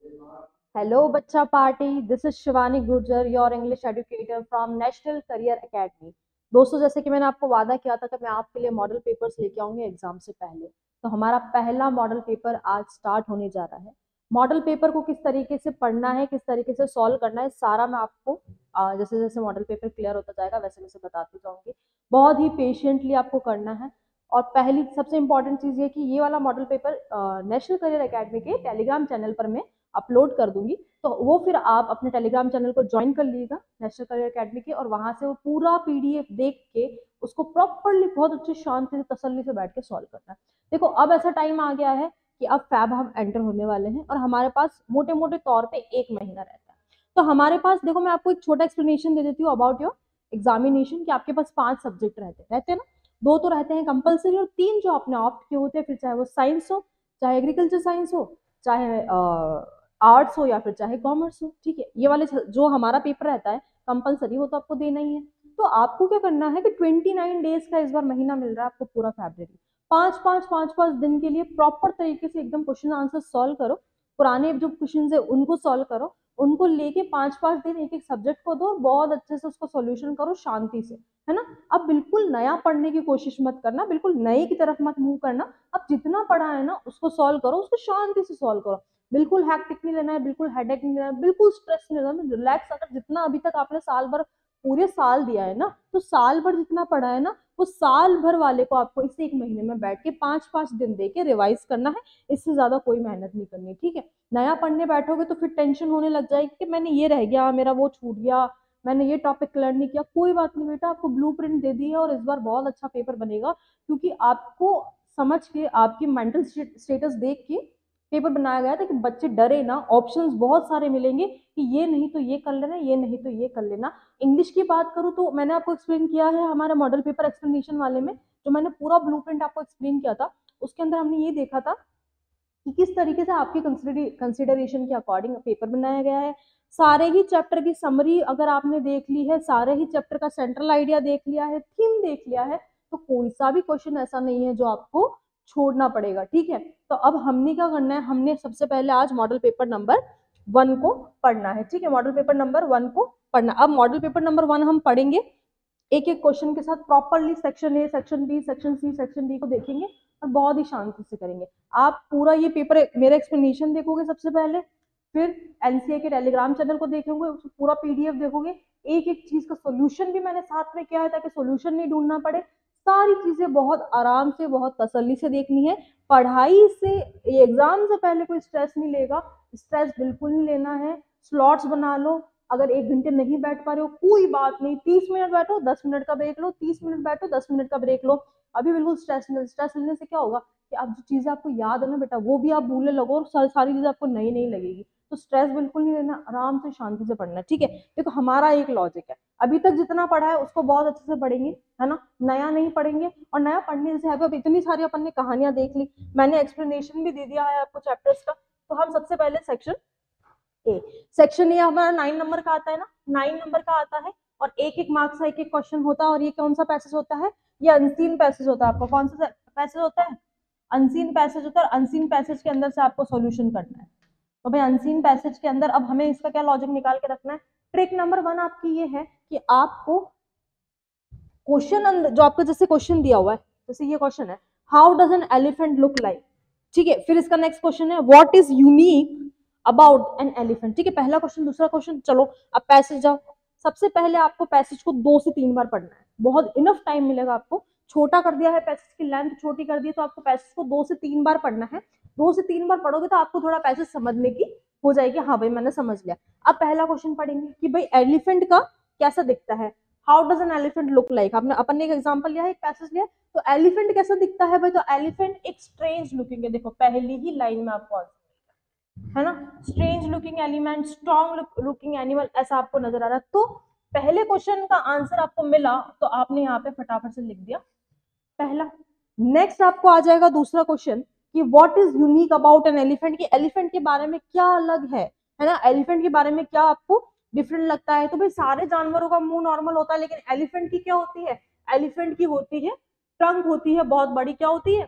Hello बच्चा party, this is Shivani Gurjar, your English educator from national career academy. दोस्तों, जैसे कि मैंने आपको वादा किया था कि मैं आपके लिए मॉडल पेपर्स लेके आऊंगी एग्जाम से पहले, तो हमारा पहला मॉडल पेपर आज स्टार्ट होने जा रहा है। मॉडल पेपर को किस तरीके से पढ़ना है, किस तरीके से सॉल्व करना है, सारा मैं आपको जैसे जैसे मॉडल पेपर क्लियर होता जाएगा वैसे वैसे बताती जाऊंगी। बहुत ही पेशेंटली आपको करना है। और पहली सबसे इंपॉर्टेंट चीज़ ये कि ये वाला model paper national career academy के टेलीग्राम चैनल पर मैं अपलोड कर दूंगी। तो वो फिर आप अपने टेलीग्राम चैनल को ज्वाइन कर लीजिएगा नेशनल करियर एकेडमी के, और वहां से वो पूरा पीडीएफ देख के उसको प्रॉपरली बहुत अच्छी शांति से तसल्ली से बैठ के सॉल्व करना है। देखो, अब ऐसा टाइम आ गया है कि अब फैब हम एंटर होने वाले हैं और हमारे पास मोटे मोटे तौर पे 1 महीना रहता है। तो हमारे पास देखो, मैं आपको एक छोटा एक्सप्लेनेशन दे देती हूँ अबाउट योर एग्जामिनेशन, कि आपके पास 5 सब्जेक्ट रहते रहते हैं ना। 2 तो रहते हैं कंपलसरी और 3 जो आपने ऑप्ट किए होते हैं, फिर चाहे वो साइंस हो, चाहे एग्रीकल्चर साइंस हो, चाहे आर्ट्स हो या फिर चाहे कॉमर्स हो। ठीक है, ये वाले जो हमारा पेपर रहता है कंपलसरी, वो तो आपको देना ही है। तो आपको क्या करना है कि 29 डेज का इस बार महीना मिल रहा है आपको, पूरा फेब्रवरी, 5 5 5 5 दिन के लिए प्रॉपर तरीके से एकदम क्वेश्चन आंसर सॉल्व करो। पुराने जो क्वेश्चन है उनको सॉल्व करो, उनको लेके 5 5 दिन एक एक सब्जेक्ट को दो, बहुत अच्छे से उसको सॉल्यूशन करो शांति से, है ना। अब बिल्कुल नया पढ़ने की कोशिश मत करना, बिल्कुल नए की तरफ मत मूव करना। अब जितना पढ़ा है ना उसको सॉल्व करो, उसको शांति से सॉल्व करो। बिल्कुल हैक्टिक नहीं लेना है, बिल्कुल हेडेक नहीं लेना है, बिल्कुल स्ट्रेस नहीं लेना है, रिलैक्स। अगर जितना अभी तक आपने साल भर, पूरे साल दिया है ना, तो साल भर जितना पढ़ा है ना, वो साल भर वाले को आपको इस 1 महीने में बैठ के 5 5 दिन दे के रिवाइज करना है। इससे ज्यादा कोई मेहनत नहीं करनी, ठीक है। नया पढ़ने बैठोगे तो फिर टेंशन होने लग जाएगी कि मैंने ये रह गया, मेरा वो छूट गया, मैंने ये टॉपिक क्लियर नहीं किया। कोई बात नहीं बेटा, आपको ब्लूप्रिंट दे दी है और इस बार बहुत अच्छा पेपर बनेगा, क्योंकि आपको समझ के, आपकी मेंटल स्टेटस देख के पेपर बनाया गया था कि बच्चे डरे ना। ऑप्शंस बहुत सारे मिलेंगे कि ये नहीं तो ये कर लेना, ये नहीं तो ये कर लेना। इंग्लिश की बात करूँ तो मैंने आपको एक्सप्लेन किया है हमारे मॉडल पेपर एक्सप्लेनेशन वाले में, जो मैंने पूरा ब्लूप्रिंट आपको एक्सप्लेन किया था, उसके अंदर हमने ये देखा था कि किस तरीके से आपकी कंसिडरेशन के अकॉर्डिंग पेपर बनाया गया है। सारे ही चैप्टर की समरी अगर आपने देख ली है, सारे ही चैप्टर का सेंट्रल आइडिया देख लिया है, थीम देख लिया है, तो कोई सा भी क्वेश्चन ऐसा नहीं है जो आपको छोड़ना पड़ेगा, ठीक है। तो अब हमने क्या करना है, हमने सबसे पहले आज मॉडल पेपर नंबर 1 को पढ़ना है, ठीक है। मॉडल पेपर नंबर 1 को पढ़ना। अब मॉडल पेपर नंबर 1 हम पढ़ेंगे एक एक क्वेश्चन के साथ properly, section A, section B, section C, section D को देखेंगे और बहुत ही शांति से करेंगे। आप पूरा ये पेपर मेरा एक्सप्लेनेशन देखोगे सबसे पहले, फिर एनसीए के टेलीग्राम चैनल को देखेंगे, पूरा पीडीएफ देखोगे, एक एक चीज का सोल्यूशन भी मैंने साथ में किया है ताकि सोल्यूशन नहीं ढूंढना पड़े। सारी चीजें बहुत आराम से, बहुत तसल्ली से देखनी है। पढ़ाई से, एग्जाम से पहले कोई स्ट्रेस नहीं लेगा, स्ट्रेस बिल्कुल नहीं लेना है। स्लॉट्स बना लो, अगर 1 घंटे नहीं बैठ पा रहे हो कोई बात नहीं, 30 मिनट बैठो, 10 मिनट का ब्रेक लो, 30 मिनट बैठो, 10 मिनट का ब्रेक लो। अभी बिल्कुल स्ट्रेस लेने से क्या होगा कि अब जो चीजें आपको याद है ना बेटा, वो भी आप भूलने लगो और सारी चीजें आपको नई नई लगेगी। तो स्ट्रेस बिल्कुल नहीं लेना, आराम से शांति से पढ़ना, ठीक है। देखो, हमारा एक लॉजिक है, अभी तक जितना पढ़ा है उसको बहुत अच्छे से पढ़ेंगे, है ना, नया नहीं पढ़ेंगे। और नया पढ़ने से है, अब इतनी सारी अपन ने कहानियां देख ली, मैंने एक्सप्लेनेशन भी दे दिया है आपको चैप्टर्स का। तो हम सबसे पहले सेक्शन ए, सेक्शन ए हमारा 9 नंबर का आता है ना, 9 नंबर का आता है, और एक एक मार्क्स का एक एक क्वेश्चन होता है। और ये कौन सा पैसेज होता है, ये अनसीन पैसेज होता है। आपको कौन सा पैसेज होता है, अनसीन पैसेज होता है। और अनसीन पैसेज के अंदर से आपको सॉल्यूशन करना है। तो भाई अनसीन पैसेज के अंदर अब हमें इसका क्या लॉजिक निकाल के रखना है। ट्रिक नंबर 1 आपकी ये है कि आपको क्वेश्चन, जो आपको जैसे क्वेश्चन दिया हुआ है, जैसे ये क्वेश्चन है, how does an elephant look like, ठीक है। फिर इसका नेक्स्ट क्वेश्चन है, what is unique about an elephant, ठीक है। पहला क्वेश्चन, दूसरा क्वेश्चन, चलो अब पैसेज जाओ। सबसे पहले आपको पैसेज को 2 से 3 बार पढ़ना है, बहुत इनफ टाइम मिलेगा आपको। छोटा कर दिया है, पैसेज की लेंथ छोटी कर दी है, तो आपको पैसेज को 2 से 3 बार पढ़ना है। 2 से 3 बार पढ़ोगे तो आपको थोड़ा पैसेज समझने की हो जाएगी, हाँ भाई मैंने समझ लिया। अब पहला क्वेश्चन पढ़ेंगे कि भाई एलिफेंट का कैसा दिखता है, how does an elephant look like. आपने अपन ने एक एग्जांपल लिया है, एक पैसेज लिया, तो एलिफेंट कैसा दिखता है भाई, तो एलिफेंट एक स्ट्रेंज लुकिंग है। देखो पहली ही लाइन में आपको, है ना, strange looking element, strong looking animal, ऐसा आपको नजर आ रहा है। तो पहले क्वेश्चन का आंसर आपको मिला, तो आपने यहाँ पे फटाफट से लिख दिया पहला। नेक्स्ट आपको आ जाएगा दूसरा क्वेश्चन कि what is unique about an elephant, की एलिफेंट के बारे में क्या अलग है ना, एलिफेंट के बारे में क्या आपको डिफरेंट लगता है। तो भाई सारे जानवरों का मुंह नॉर्मल होता है, लेकिन एलिफेंट की क्या होती है, एलिफेंट की होती है ट्रंक, होती है बहुत बड़ी, क्या होती है,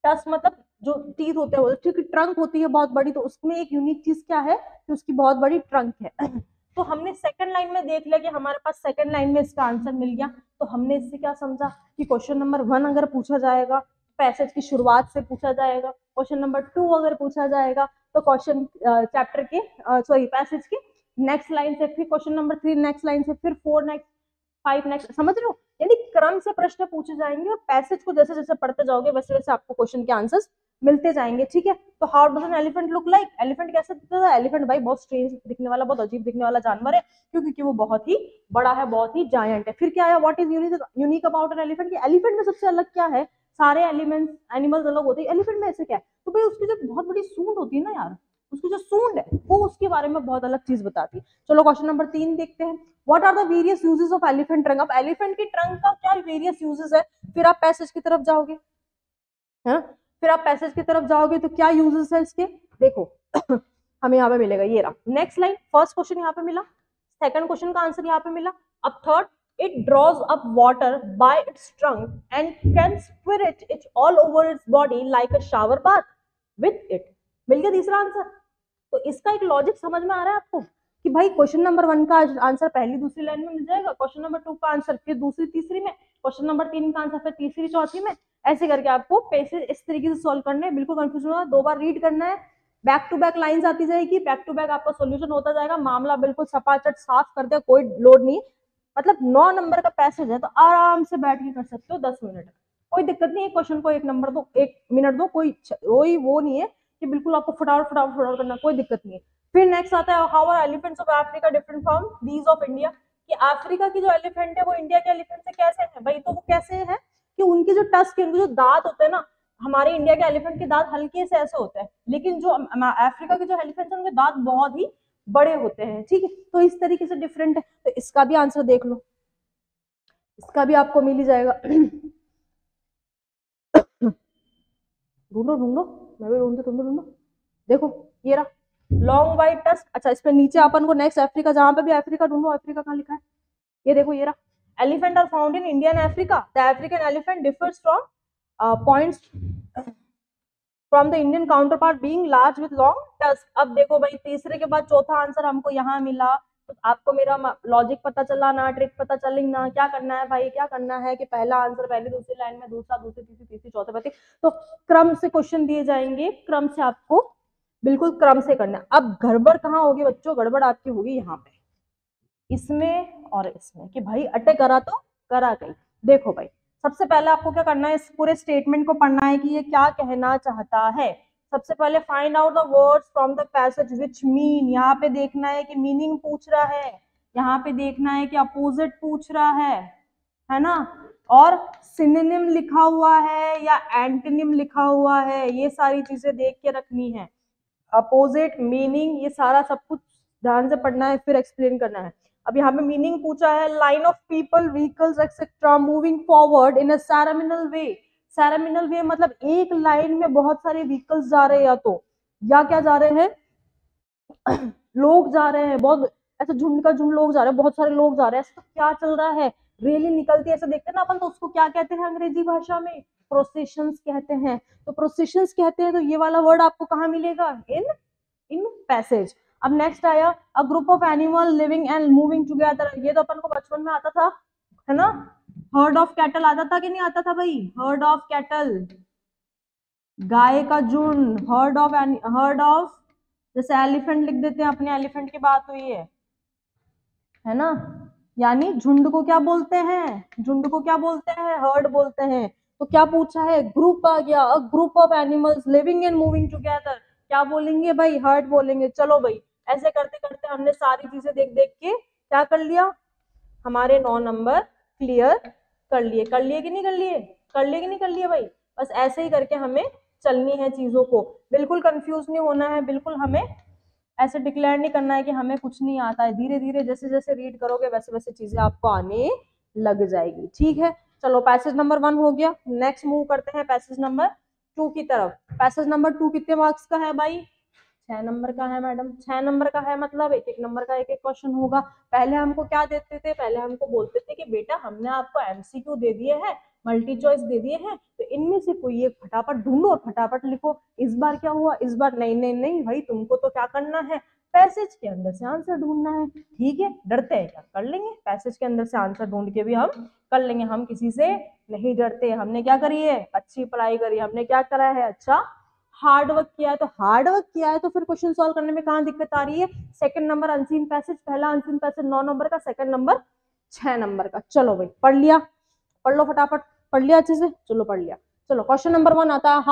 टस मतलब जो टीथ होते हैं, ठीक ट्रंक होती है बहुत बड़ी, तो उसमें एक यूनिक चीज क्या है कि उसकी बहुत बड़ी ट्रंक है। तो हमने सेकंड लाइन में देख लिया कि हमारे पास सेकंड लाइन में इसका आंसर मिल गया। तो हमने इससे क्या समझा कि क्वेश्चन नंबर 1 अगर पूछा जाएगा पैसेज की शुरुआत से पूछा जाएगा, क्वेश्चन नंबर 2 अगर पूछा जाएगा तो क्वेश्चन चैप्टर के सॉरी पैसेज की नेक्स्ट लाइन से, फिर क्वेश्चन नंबर 3 नेक्स्ट लाइन से, फिर 4 नेक्स्ट, 5 नेक्स्ट, समझ रहे हो? यानी क्रम से प्रश्न पूछे जाएंगे और पैसेज को जैसे जैसे पढ़ते जाओगे वैसे वैसे आपको क्वेश्चन के आंसर्स मिलते जाएंगे, ठीक है? तो how does an elephant look like? Elephant कैसे दिखता है? एलिफेंट भाई बहुत स्ट्रेंज दिखने वाला, बहुत अजीब दिखने वाला जानवर है, क्योंकि वो बहुत ही बड़ा है, बहुत ही जायंट है। फिर क्या है, what is unique about an elephant? Elephant में सबसे अलग क्या है? सारे एलिमेंट्स एनिमल्स अलग होते हैं, एलिफेंट में ऐसे क्या है? तो भाई उसकी जो बहुत बड़ी सूंड होती है ना यार, उसकी जो सूंड है वो उसके बारे में बहुत अलग चीज बताती है। चलो क्वेश्चन नंबर 3 देखते हैं। What are the various uses of elephant trunk? अब एलिफेंट की ट्रंक का क्या वेरियस यूजेस है? फिर आप पैसेज की तरफ जाओगे, है, फिर आप पैसेज की तरफ जाओगे तो क्या यूजेस है इसके, देखो। हमें यहाँ पे मिलेगा, ये रहा नेक्स्ट लाइन, फर्स्ट क्वेश्चन यहाँ पे मिला, सेकंड क्वेश्चन का आंसर यहाँ पे मिला। अब third, it draws up water by its trunk and can spirit it all over its body like a shower bath with it. मिल गया तीसरा आंसर। तो इसका एक लॉजिक समझ में आ रहा है आपको कि भाई क्वेश्चन नंबर 1 का आंसर पहली दूसरी लाइन में मिल जाएगा, क्वेश्चन नंबर 2 का आंसर फिर दूसरी तीसरी में, क्वेश्चन नंबर 3 का आंसर फिर तीसरी चौथी में, ऐसे करके आपको पैसेज इस तरीके से सॉल्व करने हैं। बिल्कुल कंफ्यूजन होगा, 2 बार रीड करना है, बैक टू बैक लाइंस आती जाएगी, बैक टू बैक आपका सॉल्यूशन होता जाएगा, मामला बिल्कुल सपाचट साफ कर दे, कोई लोड नहीं। मतलब 9 नंबर का पैसेज है तो आराम से बैठ के कर सकते हो 10 मिनट, कोई दिक्कत नहीं है। क्वेश्चन को 1 नंबर दो, 1 मिनट दो, कोई वो नहीं है कि बिल्कुल आपको फटाफट फटाफट फटाफट करना, कोई दिक्कत नहीं है। फिर नेक्स्ट आता है, how are elephants of Africa different from these of India? कि अफ्रीका की जो एलिफेंट है वो इंडिया के एलिफेंट से कैसे है भाई? तो वो कैसे है कि उनके जो टस्क, उनके जो दांत होते हैं ना, हमारे इंडिया के एलिफेंट के दांत हल्के से ऐसे होते हैं, लेकिन जो अफ्रीका के जो एलिफेंट है उनके दांत बहुत ही बड़े होते हैं, ठीक है? तो इस तरीके से डिफरेंट है। तो इसका भी आंसर देख लो, इसका भी आपको मिल ही जाएगा। ढूंढो ढूंढो, मैं भी ढूंढती, तुम भी ढूंढो। देखो ये रहा लॉन्ग वाइट टस्क। अच्छा, इसमें नीचे अपन को नेक्स्ट अफ्रीका, जहां पे भी अफ्रीका ढूंढो, अफ्रीका कहाँ लिखा है? ये देखो, ये रहा, elephant are found in India and Africa, the African elephant differs from points from the Indian counter part being large with long tusk. अब देखो भाई, तीसरे के बाद चौथा आंसर हमको यहाँ मिला, तो आपको मेरा लॉजिक पता चला ना, ट्रिक पता चली ना? क्या करना है भाई, क्या करना है कि पहला आंसर पहली दूसरी लाइन में, दूसरा दूसरी तीसरी तीसरी चौथे पति, तो क्रम से क्वेश्चन दिए जाएंगे, क्रम से आपको बिल्कुल क्रम से करना है। अब गड़बड़ कहाँ होगी बच्चों? गड़बड़ आपकी होगी यहाँ पे, इसमें और इसमें, कि भाई अटे करा तो करा गई। देखो भाई, सबसे पहले आपको क्या करना है, इस पूरे स्टेटमेंट को पढ़ना है कि ये क्या कहना चाहता है। सबसे पहले find out the words from the passage which mean, यहाँ पे देखना है कि मीनिंग पूछ रहा है, यहाँ पे देखना है कि अपोजिट पूछ रहा है ना, और सिनोनिम लिखा हुआ है या एंटोनिम लिखा हुआ है, ये सारी चीजें देख के रखनी है। अपोजिट, मीनिंग, ये सारा सब कुछ ध्यान से पढ़ना है, फिर एक्सप्लेन करना है। अब यहाँ पे मीनिंग पूछा है, line of people, vehicles etcetera moving forward in a ceremonial way. Ceremonial way मतलब एक लाइन में बहुत सारे व्हीकल्स जा रहे हैं, या क्या जा रहे हैं, लोग जा रहे हैं, बहुत ऐसे झुंड का झुंड लोग जा रहे हैं, बहुत सारे लोग जा रहे हैं, ऐसा तो क्या चल रहा है, रैली निकलती है, ऐसे देखते हैं ना अपन, तो उसको क्या कहते हैं अंग्रेजी भाषा में? प्रोसेशंस कहते हैं। तो प्रोसेशंस कहते हैं, तो ये वाला वर्ड आपको कहाँ मिलेगा? इन पैसेज। अब नेक्स्ट आया, a group of animal living and moving together. ये तो अपन को बचपन में आता था, है ना? हर्ड ऑफ कैटल आता था कि नहीं आता था भाई? हर्ड ऑफ कैटल, गाय का झुंड, हर्ड ऑफ, जैसे एलिफेंट लिख देते हैं, अपने एलिफेंट की बात हुई है ना? यानी झुंड को क्या बोलते हैं? झुंड को क्या बोलते हैं? हर्ड बोलते हैं। तो क्या पूछा है? ग्रुप आ गया, a group of animals living and moving together, क्या बोलेंगे भाई? हर्ड बोलेंगे। चलो भाई, ऐसे करते करते हमने सारी चीजें देख देख के क्या कर लिया, हमारे 9 नंबर क्लियर कर लिए। कर लिए कि नहीं कर लिए? कर लिए कि नहीं कर लिए भाई? बस ऐसे ही करके हमें चलनी है चीजों को, बिल्कुल कंफ्यूज नहीं होना है, बिल्कुल हमें ऐसे डिक्लेयर नहीं करना है कि हमें कुछ नहीं आता है। धीरे धीरे जैसे जैसे रीड करोगे वैसे वैसे चीजें आपको आने लग जाएगी, ठीक है? चलो, पैसेज नंबर 1 हो गया, नेक्स्ट मूव करते हैं पैसेज नंबर 2 की तरफ। पैसेज नंबर 2 कितने मार्क्स का है भाई? 6 नंबर का है मैडम। 6 नंबर का है मतलब एक एक नंबर का एक एक क्वेश्चन होगा। पहले हमको क्या देते थे? पहले हमको बोलते थे कि बेटा हमने आपको एमसीक्यू दे दिए हैं, मल्टी चॉइस दे दिए हैं, तो इनमें से कोई एक फटाफट ढूंढो और फटाफट लिखो। इस बार क्या हुआ, इस बार नहीं नहीं नहीं भाई, तुमको तो क्या करना है, पैसेज के अंदर से आंसर ढूंढना है। ठीक है, डरते हैं क्या, कर लेंगे, पैसेज के अंदर से आंसर ढूंढ के भी हम कर लेंगे, हम किसी से नहीं डरते। हमने क्या करी है, अच्छी पढ़ाई करी, हमने क्या करा है, अच्छा हार्ड वर्क किया है। तो हार्ड वर्क किया है तो फिर क्वेश्चन सॉल्व करने में कहाँ दिक्कत आ रही है। सेकंड नंबर अनसीन पैसेज, पहला अनसीन पैसेज 9 नंबर का, सेकंड नंबर 6 नंबर का। चलो भाई पढ़ लिया, पढ़ लो फटाफट, पढ़ लिया अच्छे से, चलो पढ़ लिया। चलो क्वेश्चन नंबर 1 आता है,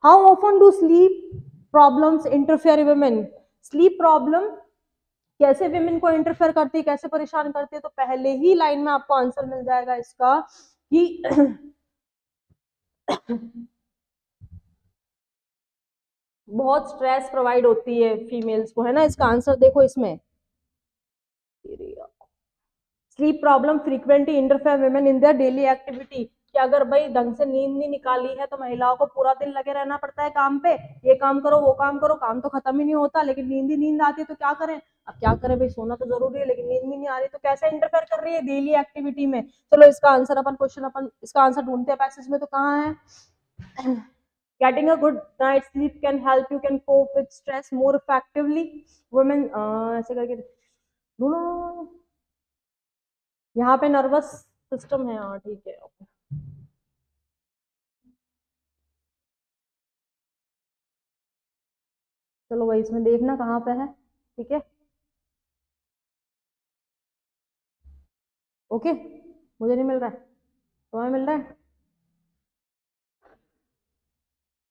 how often do sleep problems interfere women. Sleep problem कैसे विमेन को इंटरफेयर करती है, कैसे परेशान करती है, तो पहले ही लाइन में आपको आंसर मिल जाएगा इसका कि बहुत स्ट्रेस प्रोवाइड होती है फीमेल्स को, है ना। इसका आंसर देखो इसमें, sleep problem frequently interfere women in their daily activity, कि अगर भाई ढंग से नींद नहीं निकाली है तो महिलाओं को पूरा दिन लगे रहना पड़ता है काम पे, ये काम करो वो काम करो, काम तो खत्म ही नहीं होता, लेकिन नींद ही नींद आती है तो क्या करें। अब क्या करें भाई, सोना तो जरूरी है, लेकिन नींद भी नहीं आ रही, तो कैसे इंटरफेयर कर रही है डेली एक्टिविटी में। चलो इसका आंसर अपन इसका आंसर ढूंढते हैं पैसेज में, तो कहाँ है। Getting a good night's sleep can help you can cope with stress more effectively. Women ऐसे करके ढूंढो, यहाँ पे नर्वस सिस्टम है, हाँ ठीक है। चलो भाई इसमें देखना कहाँ पे है, ठीक है, ओके। मुझे नहीं मिल रहा है, तुम्हें मिल रहा है,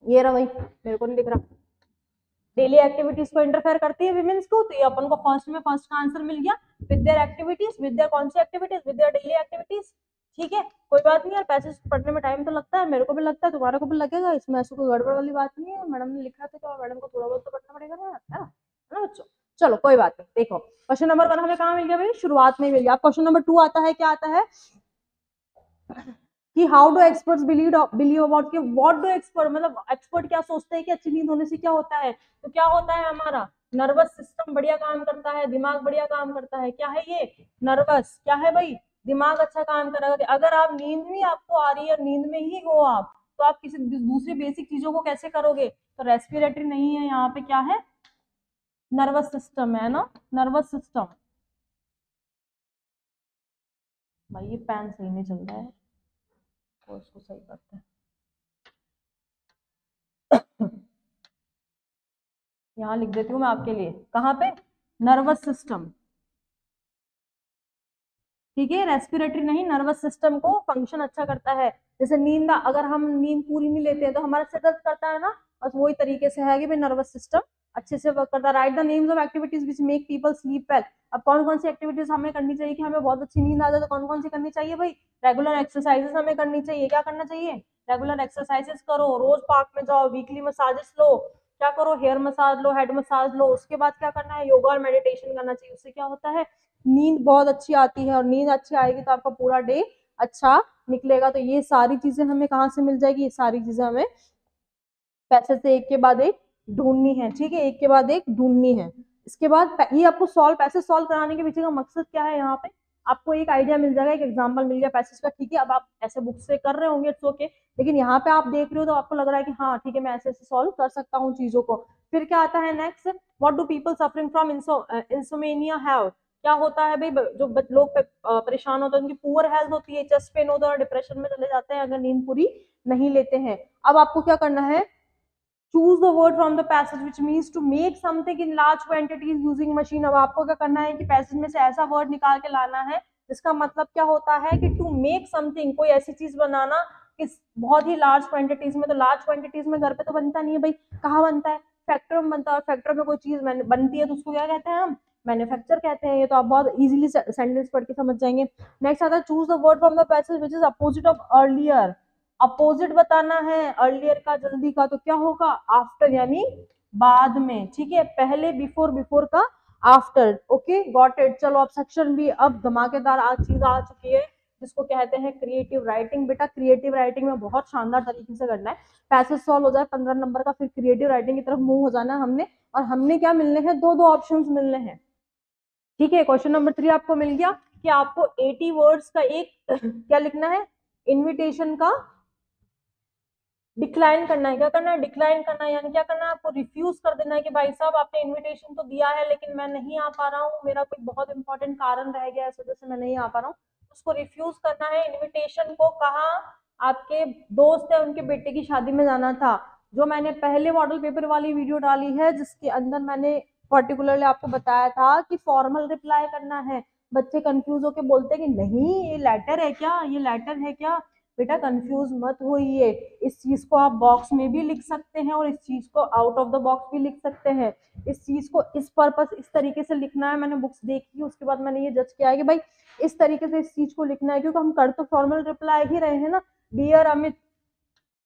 ये रहा भाई, मेरे को नहीं दिख रहा। डेली एक्टिविटीज को इंटरफेयर करती है विमेन्स को, तो ये अपन को फर्स्ट में फर्स्ट का आंसर मिल गया, with their activities, with their कौन सी activities, with their daily activities. ठीक है, कोई बात नहीं यार, पैसेज पढ़ने में टाइम तो लगता है, मेरे को भी लगता है, तुम्हारे को भी लगेगा, इसमें ऐसी कोई गड़बड़ वाली बात नहीं है। मैडम ने लिखा था तो मैडम को थोड़ा बहुत तो पढ़ना पड़ेगा ना, है ना बच्चों। चलो कोई बात नहीं, देखो क्वेश्चन नंबर 1 हमें कहाँ मिल गया भाई, शुरुआत में मिल गया। क्वेश्चन नंबर 2 आता है, क्या आता है कि how do experts believe about, कि व्हाट डू एक्सपर्ट, मतलब एक्सपर्ट क्या सोचते हैं कि अच्छी नींद होने से क्या होता है। तो क्या होता है, हमारा नर्वस सिस्टम बढ़िया काम करता है, दिमाग बढ़िया काम करता है। क्या है ये, नर्वस, क्या है भाई, दिमाग अच्छा काम करेगा। अगर आप नींद नहीं आपको आ रही है, नींद में ही हो आप, तो आप किसी दूसरी बेसिक चीजों को कैसे करोगे। तो रेस्पिरेटरी नहीं है यहाँ पे, क्या है, नर्वस सिस्टम है ना, नर्वस सिस्टम। भाई ये पेन सही नहीं चल रहा है, और इसको सही करते हैं। यहाँ लिख देती हूँ मैं आपके लिए, कहाँ पे, नर्वस सिस्टम। ठीक है, रेस्पिरेटरी नहीं, नर्वस सिस्टम को फंक्शन अच्छा करता है। जैसे नींद, अगर हम नींद पूरी नहीं लेते हैं तो हमारा सिर दर्द करता है ना, बस वही तरीके से है कि भाई नर्वस सिस्टम अच्छे से वर्क करता है। Right the names of activities which make people sleep well. अब कौन कौन सी एक्टिविटीज हमें करनी चाहिए कि हमें बहुत अच्छी नींद आ जाए, तो कौन कौन सी करनी चाहिए भाई, रेगुलर एक्सरसाइजेस हमें करनी चाहिए। क्या करना चाहिए, रेगुलर एक्सरसाइजेस करो, रोज पार्क में जाओ, वीकली मसाजेस लो, क्या करो, हेयर मसाज लो, हेड मसाज लो। उसके बाद क्या करना है, योगा और मेडिटेशन करना चाहिए। उससे क्या होता है, नींद बहुत अच्छी आती है, और नींद अच्छी आएगी तो आपका पूरा डे अच्छा निकलेगा। तो ये सारी चीजें हमें कहाँ से मिल जाएगी, ये सारी चीजें हमें पैसे से एक के बाद एक ढूंढनी है। ठीक है, एक के बाद एक ढूंढनी है। इसके बाद ये आपको पैसे सॉल्व कराने के पीछे का मकसद क्या है, यहाँ पे आपको एक आइडिया मिल जाएगा, एक एग्जांपल मिल गया पैसेज का। ठीक है, अब आप ऐसे बुक से कर रहे होंगे, इट्स ओके, लेकिन यहाँ पे आप देख रहे हो तो आपको लग रहा है कि हाँ ठीक है, मैं ऐसे ऐसे सॉल्व कर सकता हूँ चीजों को। फिर क्या आता है next, what do people suffering from insomnia have. क्या होता है भाई, जो लोग परेशान होते हैं, उनकी पुअर हेल्थ होती है, चेस्ट पेन होता है, और डिप्रेशन में चले जाते हैं अगर नींद पूरी नहीं लेते हैं। अब आपको क्या करना है, choose the word from the passage which means to make something in large quantities using machine। अब आपको क्या करना है कि पैसेज में से ऐसा वर्ड निकाल के लाना है जिसका मतलब क्या होता है कि टू मेक समथिंग, कोई ऐसी चीज बनाना किस बहुत ही लार्ज क्वांटिटीज में। तो लार्ज क्वांटिटीज में घर पे तो बनता नहीं है भाई, कहाँ बनता है, फैक्ट्री में बनता है। फैक्ट्री में कोई चीज बनती है तो उसको क्या कहते हैं हम, मैन्युफैक्चर कहते हैं। ये तो आप बहुत इजीली सेंटेंस पढ़ के समझ जाएंगे। नेक्स्ट आता है, choose the word from the passage which is opposite of earlier. Opposite बताना है अर्लियर का, जल्दी का, तो क्या होगा, आफ्टर यानी बाद में। ठीक है, पहले बिफोर, बिफोर का आफ्टर। Okay got it. चलो अब सेक्शन बी, अब धमाकेदार आज चीज आ चुकी है जिसको कहते हैं क्रिएटिव राइटिंग। बेटा क्रिएटिव राइटिंग में बहुत शानदार तरीके से करना है, पैसेज सॉल्व हो जाए 15 नंबर का, फिर क्रिएटिव राइटिंग की तरफ मूव हो जाना है हमने। और हमने क्या मिलने हैं, दो दो ऑप्शंस मिलने हैं। ठीक है, क्वेश्चन नंबर 3 आपको मिल गया कि आपको 80 वर्ड्स का एक क्या लिखना है, इनविटेशन का डिक्लाइन करना है। क्या करना है? डिक्लाइन करना है, यानी क्या करना है? आपको रिफ्यूज कर देना है कि भाई साहब आपने इनविटेशन तो दिया है लेकिन मैं नहीं आ पा रहा हूँ, मेरा कोई बहुत इंपॉर्टेंट कारण रह गया है, इस वजह से मैं नहीं आ पा रहा हूँ। उसको रिफ्यूज करना है। इनविटेशन को कहाँ? आपके दोस्त है उनके बेटे की शादी में जाना था, जो मैंने पहले मॉडल पेपर वाली वीडियो डाली है जिसके अंदर मैंने पर्टिकुलरली आपको बताया था कि फॉर्मल रिप्लाई करना है। बच्चे कंफ्यूज होके बोलते हैं कि नहीं ये लेटर है क्या, ये लेटर है क्या। बेटा कंफ्यूज मत होइए, इस चीज को आप बॉक्स में भी लिख सकते हैं और इस चीज को आउट ऑफ द बॉक्स भी लिख सकते हैं। इस चीज को इस पर्पस इस तरीके से लिखना है, मैंने बुक्स देखी उसके बाद मैंने ये जज किया है कि भाई इस तरीके से इस चीज को लिखना है, क्योंकि हम कर तो फॉर्मल रिप्लाई ही रहे हैं ना। डियर अमित,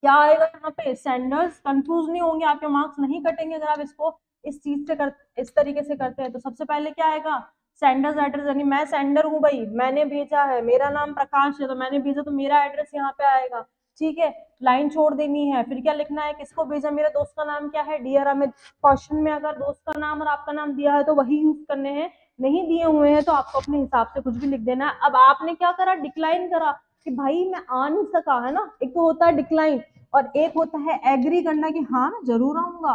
क्या आएगा यहाँ पे? सेंडर्स। कंफ्यूज नहीं होंगे, आपके मार्क्स नहीं कटेंगे अगर आप इसको इस चीज से इस तरीके से करते हैं। तो सबसे पहले क्या आएगा? सेंडर्स एड्रेस, यानी मैं सेंडर हूँ भाई, मैंने भेजा है, मेरा नाम प्रकाश है तो मैंने भेजा, तो मेरा एड्रेस यहाँ पे आएगा। ठीक है, लाइन छोड़ देनी है। फिर क्या लिखना है? किसको भेजा? मेरे दोस्त का नाम क्या है? डियर अमित। क्वेश्चन में अगर दोस्त का नाम और आपका नाम दिया है तो वही यूज करने हैं, नहीं दिए हुए हैं तो आपको अपने हिसाब से कुछ भी लिख देना है। अब आपने क्या करा? डिक्लाइन करा कि भाई मैं आ नहीं सका, है ना। एक तो होता है डिक्लाइन और एक होता है एग्री करना कि हाँ मैं जरूर आऊंगा,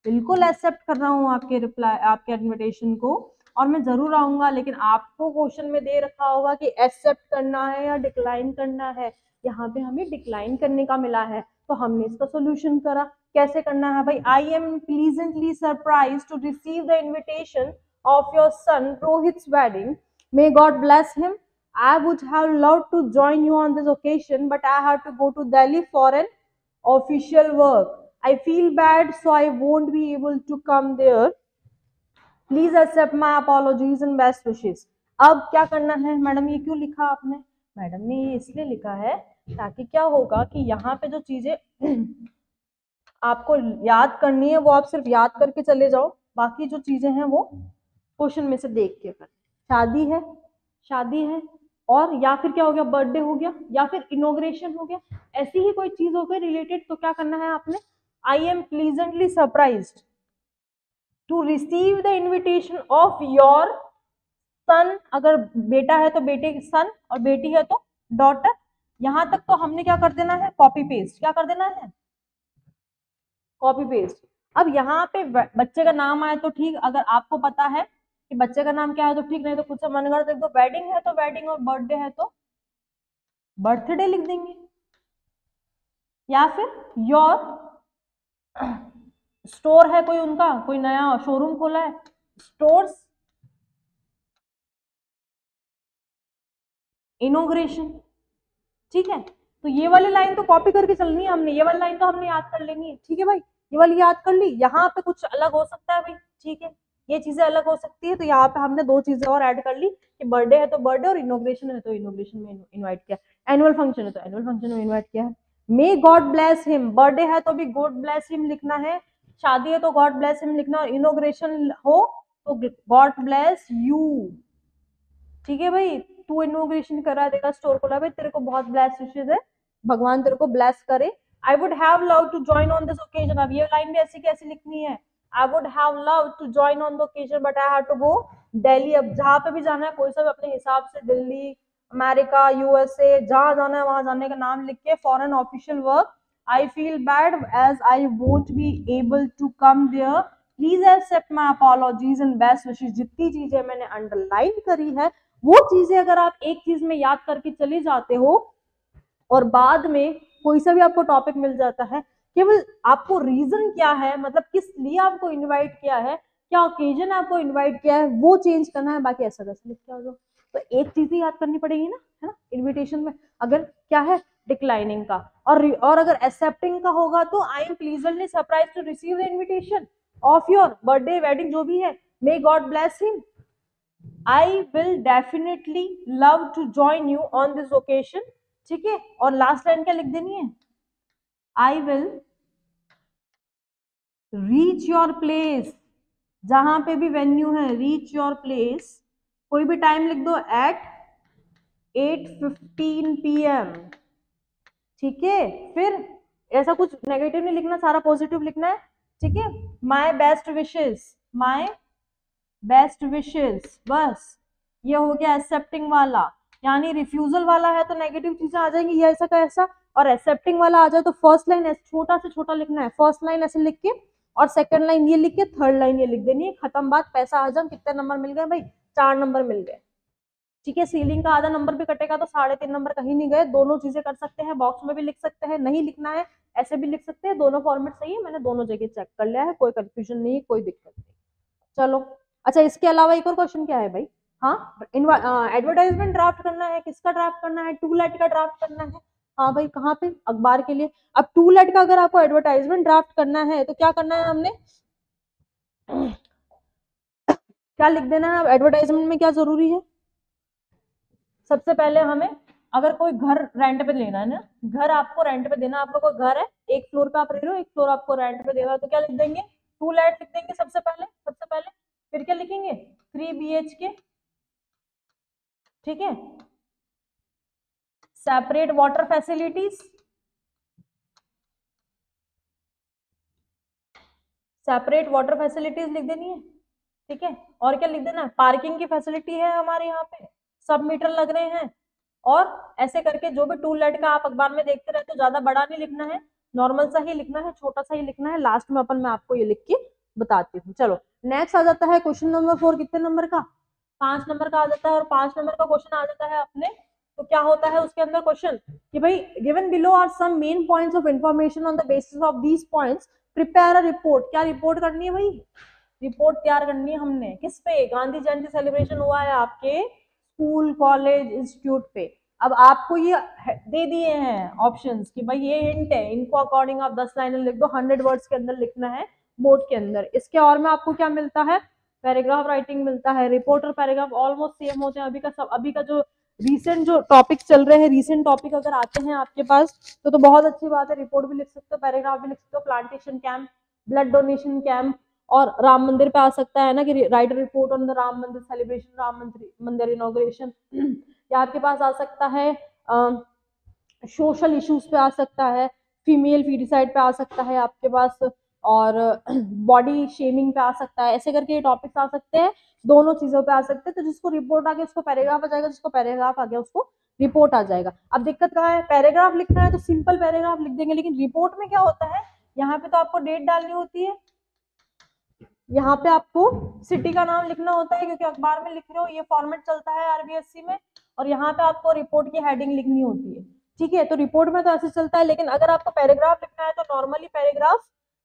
बिल्कुल एक्सेप्ट कर रहा हूँ आपके रिप्लाई, आपके इनविटेशन को, और मैं जरूर आऊंगा। लेकिन आपको क्वेश्चन में दे रखा होगा कि एक्सेप्ट करना है या डिक्लाइन करना है। यहाँ पे हमें डिक्लाइन करने का मिला है, तो हमने इसका सोल्यूशन करा। कैसे करना है भाई? I am pleasantly surprise to receive the invitation of your son Rohit's wedding, may God bless him. I would have loved to join you on this occasion, but I have to go to Delhi for an official work. I feel bad, so I won't be able to come there. Please accept my apologies and best wishes. अब क्या करना है? Madam ये क्यों लिखा आपने? Madam ने ये इसलिए लिखा है ताकि क्या होगा कि यहाँ पे जो चीजें आपको याद करनी है वो आप सिर्फ याद करके चले जाओ, बाकी जो चीजें हैं वो क्वेश्चन में से देख के कर। शादी है, शादी है, और या फिर क्या हो गया? बर्थडे हो गया, या फिर इनोग्रेशन हो गया, ऐसी ही कोई चीज हो गई रिलेटेड। तो क्या करना है आपने? I am pleasantly surprised to receive the invitation of your son, अगर बेटा है तो बेटे की सन और बेटी है तो डॉटर। यहां तक तो हमने क्या कर देना है? Copy paste. क्या कर देना है? Copy paste. अब यहाँ पे बच्चे का नाम आए तो ठीक, अगर आपको पता है कि बच्चे का नाम क्या है तो ठीक, नहीं तो खुद से मन कर दो। वेडिंग है तो वेडिंग, और बर्थडे है तो बर्थडे लिख देंगे। या फिर योर स्टोर है कोई, उनका कोई नया शोरूम खोला है, स्टोर्स इनोग्रेशन। ठीक है, तो ये वाली लाइन तो कॉपी करके चलनी है हमने, ये वाली लाइन तो हमने याद कर लेनी है। ठीक है भाई, ये वाली याद कर ली। यहाँ पे कुछ अलग हो सकता है भाई, ठीक है, ये चीजें अलग हो सकती है, तो यहाँ पे हमने दो चीजें और ऐड कर ली कि बर्थडे है तो बर्थडे और इनोग्रेशन है तो इनोग्रेशन में इनवाइट किया, एनुअल फंक्शन है तो एनुअल फंक्शन में इनवाइट किया है। May God bless him, birthday है तो भी गॉड ब्लेस हिम लिखना है, शादी है तो गॉड ब्लेस हिम लिखना, और इनोग्रेशन हो तो गॉड ब्लेस यू। ठीक है भाई, तू इनोग्रेशन करा देगा, स्टोर खोला भाई, तेरे को बहुत ब्लेस विशेस है, भगवान तेरे को ब्लेस करे। I would have love to join on this occasion, अब ये लाइन भी ऐसी कैसी लिखनी है? I would have love to join on the occasion but I have to go Delhi. अब जहां पे भी जाना है कोई सा भी अपने हिसाब से, दिल्ली, अमेरिका, यूएसए, जहां जाना है वहां जाने का नाम लिख के, for an official work. I feel bad as I won't be able to come there, please accept my apologies and best wishes. जितनी चीजें मैंने अंडरलाइन करी है वो चीजें अगर आप एक चीज में याद करके चले जाते हो और बाद में कोई सा भी आपको टॉपिक मिल जाता है, केवल आपको रीजन क्या है, मतलब किस लिए आपको इनवाइट किया है, क्या ओकेजन आपको इनवाइट किया है, वो चेंज करना है, बाकी ऐसा वैसा लिख के आ जाओ। तो एक चीज ही याद करनी पड़ेगी ना, है ना, इन्विटेशन में। अगर क्या है? डिक्लाइनिंग का, और अगर एक्सेप्टिंग का होगा तो I am pleasantly surprise to receive the invitation of your birthday, wedding, जो भी है, may God bless him. I will definitely love to join you on this occasion। ठीक है, और लास्ट लाइन क्या लिख देनी है? I will reach your place, जहां पे भी वेन्यू है, reach your place, कोई भी टाइम लिख दो, at 8:15 PM। ठीक है, फिर ऐसा कुछ नेगेटिव नहीं लिखना, सारा पॉजिटिव लिखना है। ठीक है, my best wishes, my best wishes, बस ये हो गया एक्सेप्टिंग वाला। यानी रिफ्यूजल वाला है तो नेगेटिव चीजें आ जाएंगी, ये ऐसा का ऐसा, और एक्सेप्टिंग वाला आ जाए तो फर्स्ट लाइन छोटा से छोटा लिखना है, फर्स्ट लाइन ऐसे लिख के और सेकंड लाइन ये लिख के थर्ड लाइन ये लिख देनी है, खत्म बात, पैसा हजम। कितने नंबर मिल गए भाई? 4 नंबर मिल गए। ठीक है, सीलिंग का आधा नंबर भी कटेगा तो 3.5 नंबर कहीं नहीं गए। दोनों चीजें कर सकते हैं, बॉक्स में भी लिख सकते हैं, नहीं लिखना है ऐसे भी लिख सकते हैं, दोनों फॉर्मेट सही है, मैंने दोनों जगह चेक कर लिया है, कोई कंफ्यूजन नहीं है, कोई दिक्कत नहीं। चलो अच्छा, इसके अलावा एक और क्वेश्चन क्या है भाई? हाँ, एडवर्टाइजमेंट ड्राफ्ट करना है, किसका ड्राफ्ट करना है? टू लेट का ड्राफ्ट करना है। हाँ भाई, कहाँ पे? अखबार के लिए। अब टू लेट का अगर आपको एडवर्टाइजमेंट ड्राफ्ट करना है तो क्या करना है हमने? क्या लिख देना है? अब एडवर्टाइजमेंट में क्या जरूरी है? सबसे पहले हमें, अगर कोई घर रेंट पे लेना है ना, घर आपको रेंट पे देना, आपका कोई घर है, एक फ्लोर पे आप रह रहे हो, एक फ्लोर आपको रेंट पे देना है, तो क्या लिख देंगे? टू लेट लिख देंगे सबसे पहले। फिर क्या लिखेंगे? 3 BHK। ठीक है, separate water facilities, separate water facilities लिख देनी है। ठीक है, और क्या लिख देना है? पार्किंग की फैसिलिटी है हमारे यहाँ पे, सब मीटर लग रहे हैं। और ऐसे करके जो भी टू लेट का आप अखबार में देखते रहते हो, ज्यादा बड़ा नहीं लिखना है, नॉर्मल सा ही लिखना है, छोटा सा ही लिखना है। लास्ट में मैं आपको ये लिख के बताती हूँ। चलो नेक्स्ट आ जाता है क्वेश्चन नंबर 4। कितने नंबर का? 5 नंबर का आ जाता है, और 5 नंबर का क्वेश्चन आ जाता है अपने। तो क्या होता है उसके अंदर क्वेश्चन कि भाई given below are some main points of information, on the basis of these points prepare a report. क्या रिपोर्ट करनी है भाई? रिपोर्ट तैयार करनी है हमने। किस पे? गांधी जयंती सेलिब्रेशन हुआ है आपके स्कूल, कॉलेज, इंस्टीट्यूट पे। अब आपको ये दे दिए हैं ऑप्शंस कि भाई ये हिंट है, इनको अकॉर्डिंग आप 10 लाइनें लिख दो, 100 वर्ड्स के अंदर लिखना है बोर्ड के अंदर। इसके और में आपको क्या मिलता है? पैराग्राफ राइटिंग मिलता है। रिपोर्ट और पैराग्राफ ऑलमोस्ट सेम होते हैं। अभी का जो रीसेंट जो टॉपिक चल रहे हैं, रीसेंट टॉपिक अगर आते हैं आपके पास तो बहुत अच्छी बात है। रिपोर्ट भी लिख सकते हो, पैराग्राफ भी लिख सकते हो। Plantation camp, blood donation camp, और राम मंदिर पे आ सकता है ना कि right report on the Ram मंदिर सेलिब्रेशन, राम मंदिर इनॉग्रेशन। या आपके पास आ सकता है सोशल इश्यूज पे आ सकता है, फीमेल फीटिसाइड पे आ सकता है आपके पास, और बॉडी शेमिंग पे आ सकता है। ऐसे करके ये टॉपिक्स आ सकते हैं, दोनों चीजों पे आ सकते हैं। तो जिसको रिपोर्ट आ गया उसको पैराग्राफ आ जाएगा, जिसको पैराग्राफ आ गया उसको रिपोर्ट आ जाएगा। अब दिक्कत कहाँ है? पैराग्राफ लिखना है तो सिंपल पैराग्राफ लिख देंगे, लेकिन रिपोर्ट में क्या होता है, यहाँ पे तो आपको डेट डालनी होती है, यहाँ पे आपको सिटी का नाम लिखना होता है, क्योंकि अखबार में लिख रहे हो, ये फॉर्मेट चलता है आरबीएससी में। और यहाँ पे आपको रिपोर्ट की हेडिंग लिखनी होती है। ठीक है, तो रिपोर्ट में तो ऐसे चलता है, लेकिन अगर आपको पैराग्राफ लिखना है तो नॉर्मली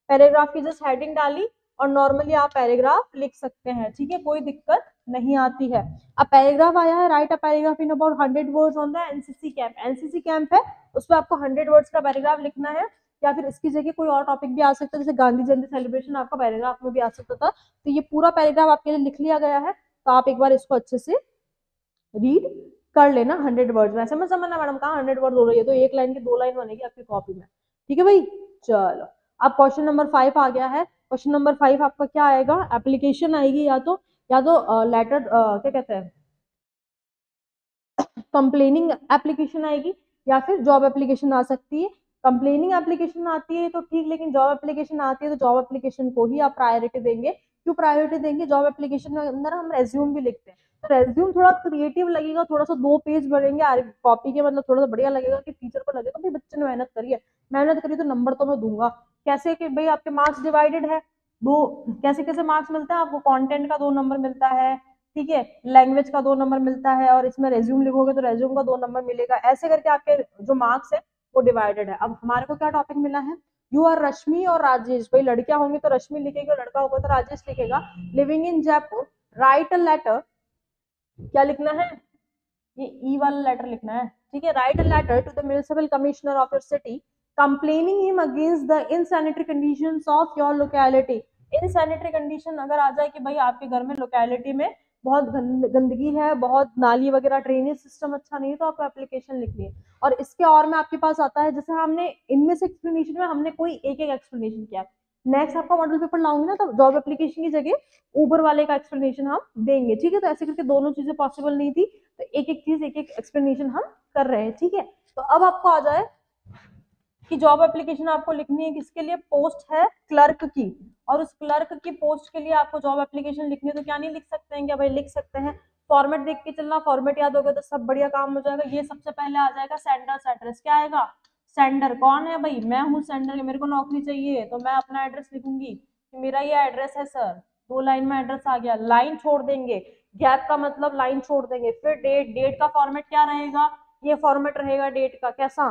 पैराग्राफ की जस्ट हेडिंग डाली और नॉर्मली आप पैराग्राफ लिख सकते हैं। ठीक है, कोई दिक्कत नहीं आती है। अब पैराग्राफ आया है, write a paragraph in about 100 words on the NCC camp. NCC camp है, उस पर आपको 100 वर्ड्स का पैराग्राफ लिखना है, या फिर इसकी जगह कोई और टॉपिक भी आ सकता है, जैसे गांधी जयंती सेलिब्रेशन आपका पैराग्राफ में भी आ सकता था। तो ये पूरा पैराग्राफ आपके लिए लिख लिया गया है, तो आप एक बार इसको अच्छे से रीड कर लेना। 100 वर्ड्स में ऐसे मत समझना मैडम कहाँ 100 वर्ड हो रही है, तो एक लाइन की 2 लाइन बनेगी आपकी कॉपी में। ठीक है भाई, चलो अब क्वेश्चन नंबर 5 आ गया है। क्वेश्चन नंबर 5 आपका क्या आएगा? एप्लीकेशन आएगी, या तो लेटर, क्या कहते हैं, कंप्लेनिंग एप्लीकेशन आएगी, या फिर जॉब एप्लीकेशन आ सकती है। कंप्लेनिंग एप्लीकेशन आती है तो ठीक, लेकिन जॉब एप्लीकेशन आती है तो जॉब एप्लीकेशन को ही आप प्रायोरिटी देंगे। क्यों प्रायोरिटी देंगे? जॉब एप्लीकेशन के अंदर हम रेज्यूम भी लिखते हैं, तो रेज्यूम थोड़ा क्रिएटिव लगेगा, थोड़ा सा 2 पेज बढ़ेंगे कॉपी के, मतलब थोड़ा सा बढ़िया लगेगा कि टीचर को लगेगा भाई बच्चे ने मेहनत करी तो नंबर तो मैं दूंगा। कैसे कि भाई आपके मार्क्स डिवाइडेड है, दो कैसे कैसे मार्क्स मिलता है आपको? कंटेंट का 2 नंबर मिलता है, ठीक है, लैंग्वेज का 2 नंबर मिलता है, और इसमें रेज्यूम लिखोगे तो रेज्यूम का 2 नंबर मिलेगा। ऐसे करके आपके जो मार्क्स है वो डिवाइडेड है। अब हमारे को क्या टॉपिक मिला है? यू आर रश्मि और राजेश। भाई लड़कियां होंगी तो रश्मि लिखेगी, और लड़का होगा तो राजेश लिखेगा। Living in Jaipur, write a letter. क्या लिखना है? ये ई वाला लेटर लिखना है। ठीक है, write a letter to the municipal commissioner of your city complaining him against the insanitary conditions of your locality. Insanitary condition अगर आ जाए कि भाई आपके घर में लोकेलिटी में बहुत गंदगी है, बहुत नाली वगैरह, ड्रेनेज सिस्टम अच्छा नहीं है, तो आपको एप्लीकेशन लिखनी है। और इसके और में आपके पास आता है, जैसे हमने इनमें से एक्सप्लेनेशन में हमने कोई एक एक एक्सप्लेनेशन किया, नेक्स्ट आपका मॉडल पेपर लाऊंगी ना, तो जॉब एप्लीकेशन की जगह ऊबर वाले का एक्सप्लेनेशन हम देंगे। ठीक है, तो ऐसे करके दोनों चीजें पॉसिबल नहीं थी, तो एक एक चीज एक एक एक्सप्लेनेशन हम कर रहे हैं। ठीक है, तो अब आपको आ जाए कि जॉब एप्लीकेशन आपको लिखनी है किसके लिए? पोस्ट है क्लर्क की, और उस क्लर्क की पोस्ट के लिए आपको जॉब एप्लीकेशन लिखनी है, तो क्या नहीं लिख सकते हैं? क्या भाई लिख सकते हैं। फॉर्मेट देख के चलना, फॉर्मेट याद होगा तो सब बढ़िया काम हो जाएगा। ये सबसे पहले आ जाएगा सेंडर्स एड्रेस। क्या आएगा? सेंडर कौन है भाई? मैं हूँ सेंडर, मेरे को नौकरी चाहिए, तो मैं अपना एड्रेस लिखूंगी कि मेरा ये एड्रेस है सर। 2 लाइन में एड्रेस आ गया, लाइन छोड़ देंगे, गैप का मतलब लाइन छोड़ देंगे। फिर डेट, डेट का फॉर्मेट क्या रहेगा? ये फॉर्मेट रहेगा डेट का। कैसा?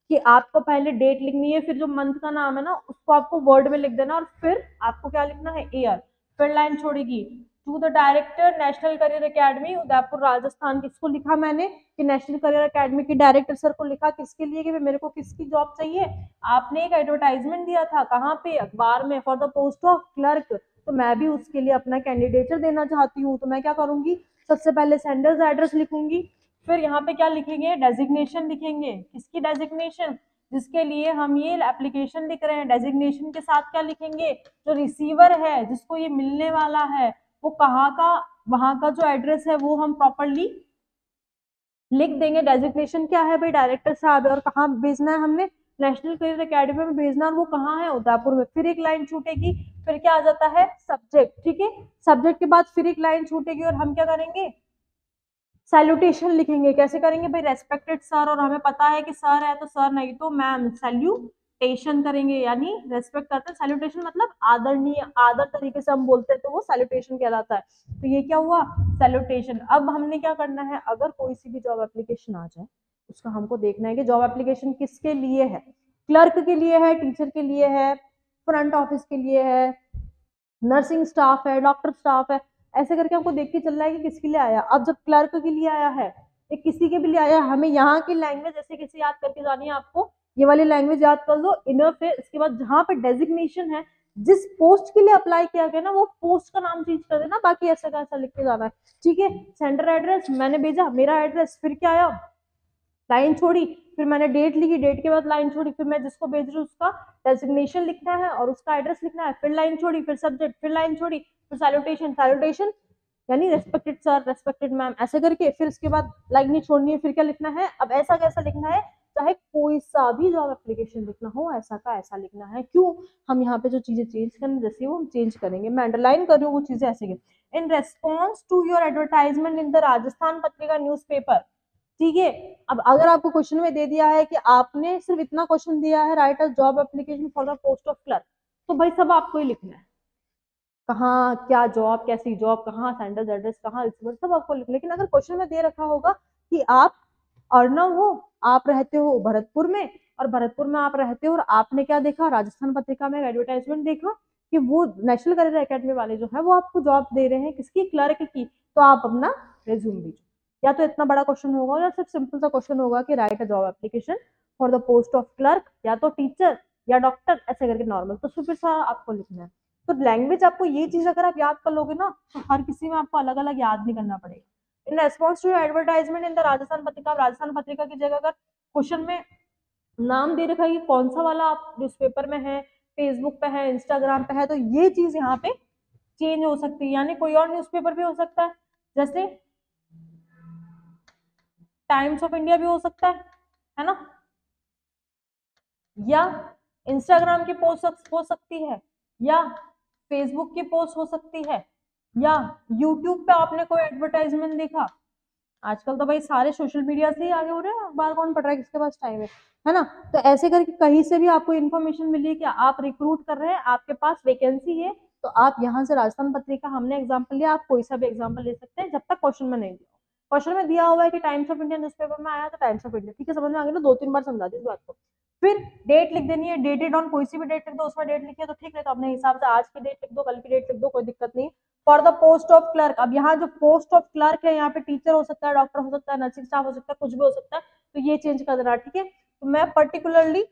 कि आपको पहले डेट लिखनी है, फिर जो मंथ का नाम है ना उसको आपको वर्ड में लिख देना, और फिर आपको क्या लिखना है? ईयर। फिर लाइन छोड़ेगी, to the director national career academy Udaipur Rajasthan. किसको लिखा मैंने? कि नेशनल करियर एकेडमी के डायरेक्टर सर को लिखा। किसके लिए? कि मेरे को किसकी जॉब चाहिए? आपने एक एडवर्टाइजमेंट दिया था, कहाँ पे? अखबार में, for the post of clerk. तो मैं भी उसके लिए अपना कैंडिडेचर देना चाहती हूँ, तो मैं क्या करूंगी? सबसे पहले सेंडर्स एड्रेस लिखूंगी, फिर यहाँ पे क्या लिखेंगे? डेजिग्नेशन लिखेंगे। किसकी डेजिग्नेशन? जिसके लिए हम ये एप्लीकेशन लिख रहे हैं। डेजिग्नेशन के साथ क्या लिखेंगे? जो रिसीवर है, जिसको ये मिलने वाला है, वो कहाँ का, वहां का जो एड्रेस है वो हम प्रॉपरली लिख देंगे। डेजिग्नेशन क्या है भाई? डायरेक्टर साहब है, और कहाँ भेजना है हमने? नेशनल करियर एकेडमी में भेजना, और वो कहाँ है? उदयपुर में। फिर एक लाइन छूटेगी, फिर क्या आ जाता है? सब्जेक्ट। ठीक है, सब्जेक्ट के बाद फिर एक लाइन छूटेगी, और हम क्या करेंगे? सैल्यूटेशन लिखेंगे। कैसे करेंगे भाई? रेस्पेक्टेड सर, और हमें पता है कि सर है तो सर, नहीं तो मैम। सैल्यूटेशन करेंगे, यानी रेस्पेक्ट करते हैं। सैल्यूटेशन मतलब आदरणीय, आदर तरीके से हम बोलते हैं तो वो सैल्यूटेशन कहलाता है। तो ये क्या हुआ? सैल्यूटेशन। अब हमने क्या करना है? अगर कोई सी भी जॉब एप्लीकेशन आ जाए, उसका हमको देखना है कि जॉब एप्लीकेशन किसके लिए है। क्लर्क के लिए है, टीचर के लिए है, फ्रंट ऑफिस के लिए है, नर्सिंग स्टाफ है, डॉक्टर स्टाफ है। ऐसे करके हमको देख के चल रहा है कि किसके लिए आया। अब जब क्लर्क के लिए आया है या किसी के भी लिए आया है, हमें यहाँ की लैंग्वेज जैसे कैसे याद करके जानी है आपको? ये वाली लैंग्वेज याद कर लो, इनफ है। इसके बाद जहां पे डेजिग्नेशन है, जिस पोस्ट के लिए अप्लाई किया गया ना, वो पोस्ट का नाम चेंज कर देना, बाकी ऐसा का ऐसा लिख के जाना है। ठीक है, सेंटर एड्रेस मैंने भेजा, मेरा एड्रेस, फिर क्या आया? लाइन छोड़ी, फिर मैंने डेट लिखी, डेट के बाद लाइन छोड़ी, फिर मैं जिसको भेज रही हूँ उसका डेजिग्नेशन लिखना है और उसका एड्रेस लिखना है, फिर लाइन छोड़ी, फिर सब्जेक्ट, फिर लाइन छोड़ी, फिर सैल्यूटेशन। सैल्यूटेशन यानी रेस्पेक्टेड सर, रेस्पेक्टेड मैम, ऐसे करके फिर उसके बाद लाइन नहीं छोड़नी है। फिर क्या लिखना है? अब ऐसा कैसा लिखना है? चाहे कोई सा भी जॉब एप्लीकेशन लिखना हो, ऐसा का ऐसा लिखना है। क्यों? हम यहाँ पे जो चीजें चेंज करने जैसे वो हम चेंज करेंगे। मैं अंडरलाइन कर रही हूँ वो चीजें ऐसे की। In response to your advertisement in the Rajasthan Patrika newspaper. ठीक है, अब अगर आपको क्वेश्चन में दे दिया है कि आपने सिर्फ इतना क्वेश्चन दिया है, write a job application for the post of clerk, तो भाई सब आपको ही लिखना है। कहाँ क्या जॉब, कैसी जॉब, कहाँ सेंडर्स एड्रेस, कहाँ रिसीवर, सब आपको लिखना। लेकिन अगर क्वेश्चन में दे रखा होगा कि आप अर्नव हो, आप रहते हो भरतपुर में, और भरतपुर में आप रहते हो, और आपने क्या देखा? राजस्थान पत्रिका में एडवर्टाइजमेंट देखा कि वो नेशनल करियर एकेडमी वाले जो है वो आपको जॉब दे रहे हैं, किसकी? क्लर्क की। तो आप अपना रेज्यूम दीजिए। या तो इतना बड़ा क्वेश्चन होगा, या सिर्फ सिंपल सा क्वेश्चन होगा कि right a job application for the post of clerk, या तो टीचर या डॉक्टर, ऐसे करके नॉर्मल। तो फिर सारा आपको लिखना है। तो लैंग्वेज आपको ये चीज अगर आप याद कर लोगे ना, तो हर किसी में आपको अलग अलग याद नहीं करना पड़ेगा। In response to advertisement in the Rajasthan Patrika, Rajasthan पत्रिका की जगह अगर क्वेश्चन में नाम दे रखा है कि कौन सा वाला आप न्यूज़पेपर में है, फेसबुक पे है, इंस्टाग्राम पे है, तो ये चीज यहाँ पे चेंज हो सकती है। यानी कोई और न्यूज़पेपर भी हो सकता है, जैसे टाइम्स ऑफ इंडिया भी हो सकता है ना, या इंस्टाग्राम की पोस्ट हो सकती है, या फेसबुक की पोस्ट हो सकती है, या यूट्यूब पे आपने कोई एडवर्टाइजमेंट देखा। आजकल तो भाई सारे सोशल मीडिया से ही आगे हो रहे हैं, अखबार कौन पढ़ रहा है, किसके पास टाइम है ना। तो ऐसे करके कहीं से भी आपको इन्फॉर्मेशन मिली कि आप रिक्रूट कर रहे हैं, आपके पास वैकेंसी है, तो आप यहाँ से राजस्थान पत्रिका, हमने एग्जाम्पल लिया, आप कोई सा भी एग्जाम्पल ले सकते हैं, जब तक क्वेश्चन में नहीं दिया। क्वेश्चन में दिया हुआ है कि टाइम्स ऑफ इंडिया न्यूज़पेपर में आया, तो टाइम्स ऑफ इंडिया, ठीक है, समझ में आ गया ना? 2-3 बार समझा दी इस बात को। फिर डेट लिख देनी है, डेटेड ऑन, कोई सी भी डेट लिख दो, उसमें डेट लिखी है तो ठीक है, तो अपने हिसाब से आज की डेट लिख दो, कल की डेट लिख दो, कोई दिक्कत नहीं। For the post of clerk, अब यहाँ जो पोस्ट ऑफ क्लर्क है, यहाँ पे टीचर हो सकता है, डॉक्टर हो सकता है, नर्सिंग स्टाफ हो सकता है, कुछ भी हो सकता है, तो ये चेंज कर देना। ठीक है, तो मैं पर्टिकुलरली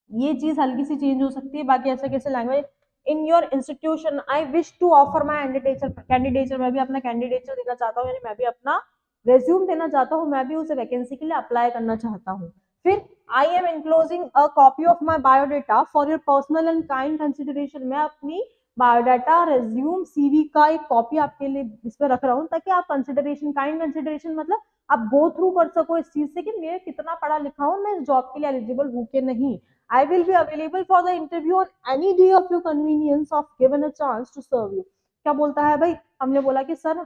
ये चीज हल्की सी चेंज हो सकती है, बाकी ऐसे कैसे language. In your institution I wish to offer my candidature, मैं भी अपना कैंडिडेचर देना चाहता हूँ, यानी मैं भी अपना रेज्यूम देना चाहता हूँ, मैं भी उसे वैकेंसी के लिए अप्लाई करना चाहता हूँ। फिर I am enclosing a copy of my biodata for your personal and kind consideration, मैं अपनी बायोडाटा, रेज्यूम, सीवी का एक कॉपी आपके लिए इस पे रख रहा हूँ, ताकि आप कंसिडरेशन, काइंड कंसिडरेशन मतलब आप गो थ्रू कर सको इस चीज से कि मैं कितना पढ़ा लिखा हूँ, मैं इस जॉब के लिए एलिजिबल हूँ कि नहीं। I will be available for the interview on any day of your convenience of given a chance to serve you. क्या बोलता है भाई, हमने बोला कि सर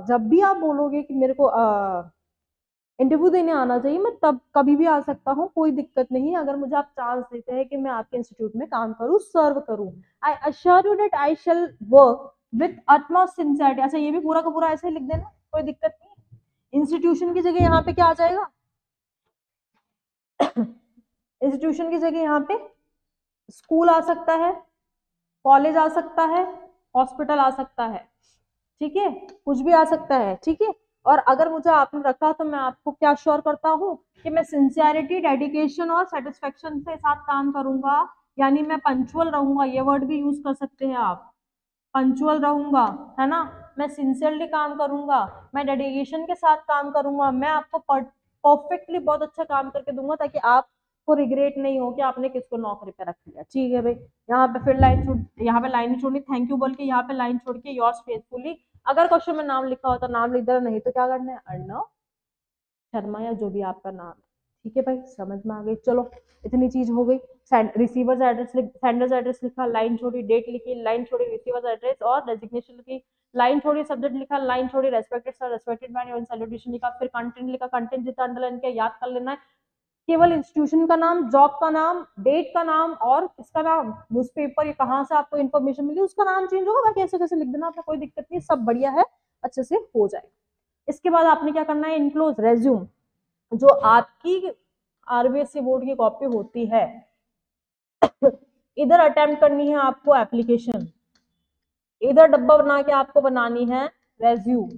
जब भी आप बोलोगे कि मेरे को इंटरव्यू देने आना चाहिए, मैं तब कभी भी आ सकता हूँ, कोई दिक्कत नहीं, अगर मुझे आप चांस देते हैं कि मैं आपके इंस्टीट्यूट में काम करूँ, सर्व करूँ। I assure you that I shall work with utmost sincerity. अच्छा, ये भी पूरा का पूरा ऐसे ही लिख देना, कोई दिक्कत नहीं। इंस्टीट्यूशन की जगह यहाँ पे क्या आ जाएगा? इंस्टीट्यूशन की जगह यहाँ पे स्कूल आ सकता है, कॉलेज आ सकता है, हॉस्पिटल आ सकता है, ठीक है, कुछ भी आ सकता है, ठीक है। और अगर मुझे आपने रखा तो मैं आपको क्या श्योर करता हूँ कि मैं सिंसियरिटी, डेडिकेशन और सेटिस्फेक्शन के साथ काम करूंगा, यानी मैं पंचुअल रहूंगा, ये वर्ड भी यूज कर सकते हैं आप, पंचुअल रहूंगा, है ना, मैं सिंसियरली काम करूंगा, मैं डेडिकेशन के साथ काम करूंगा, मैं आपको परफेक्टली बहुत अच्छा काम करके दूंगा, ताकि आपको रिग्रेट नहीं हो कि आपने किसको नौकरी पे रख लिया, ठीक है भाई। यहाँ पे फिर लाइन छोड़, यहाँ पे लाइन छोड़नी, थैंक यू बोल के यहाँ पे लाइन छोड़ के योर्स फेथफुली, अगर क्वेश्चन में नाम लिखा होता नाम लिख देना, नहीं तो क्या करना है, अर्णव शर्मा या जो भी आपका नाम है, ठीक है भाई, समझ में आ गई। चलो, इतनी चीज हो गई। रिसीवर्स एड्रेस, सेंडर्स एड्रेस लिखा, लाइन छोड़ी, डेट लिखी, लाइन छोड़ी, रिसीवर्स एड्रेस और डेजिग्नेशन लिखी, लाइन छोड़ी, सब्जेक्ट लिखा, लाइन छोड़ी, रेस्पेक्टेड सर, रेस्पेक्टेड मैम एवं सैल्यूटेशन लिखा, फिर कंटेंट लिखा, कंटेंट जितना अंडरलाइन किया याद कर लेना है, केवल इंस्टीट्यूशन का नाम, जॉब का नाम, डेट का नाम और इसका नाम, न्यूज़पेपर, ये कहाँ से आपको इन्फॉर्मेशन मिली, उसका नाम चेंज होगा, बाकी ऐसे कैसे लिख देना आपने, कोई दिक्कत नहीं, सब बढ़िया है, अच्छे से हो जाएगा। इसके बाद आपने क्या करना है, इनक्लोज रेज्यूम, जो आपकी आरबीएससी बोर्ड की कॉपी होती है, इधर अटेम्प्ट करनी है आपको एप्लीकेशन, इधर डब्बा बना के आपको बनानी है रेज्यूम,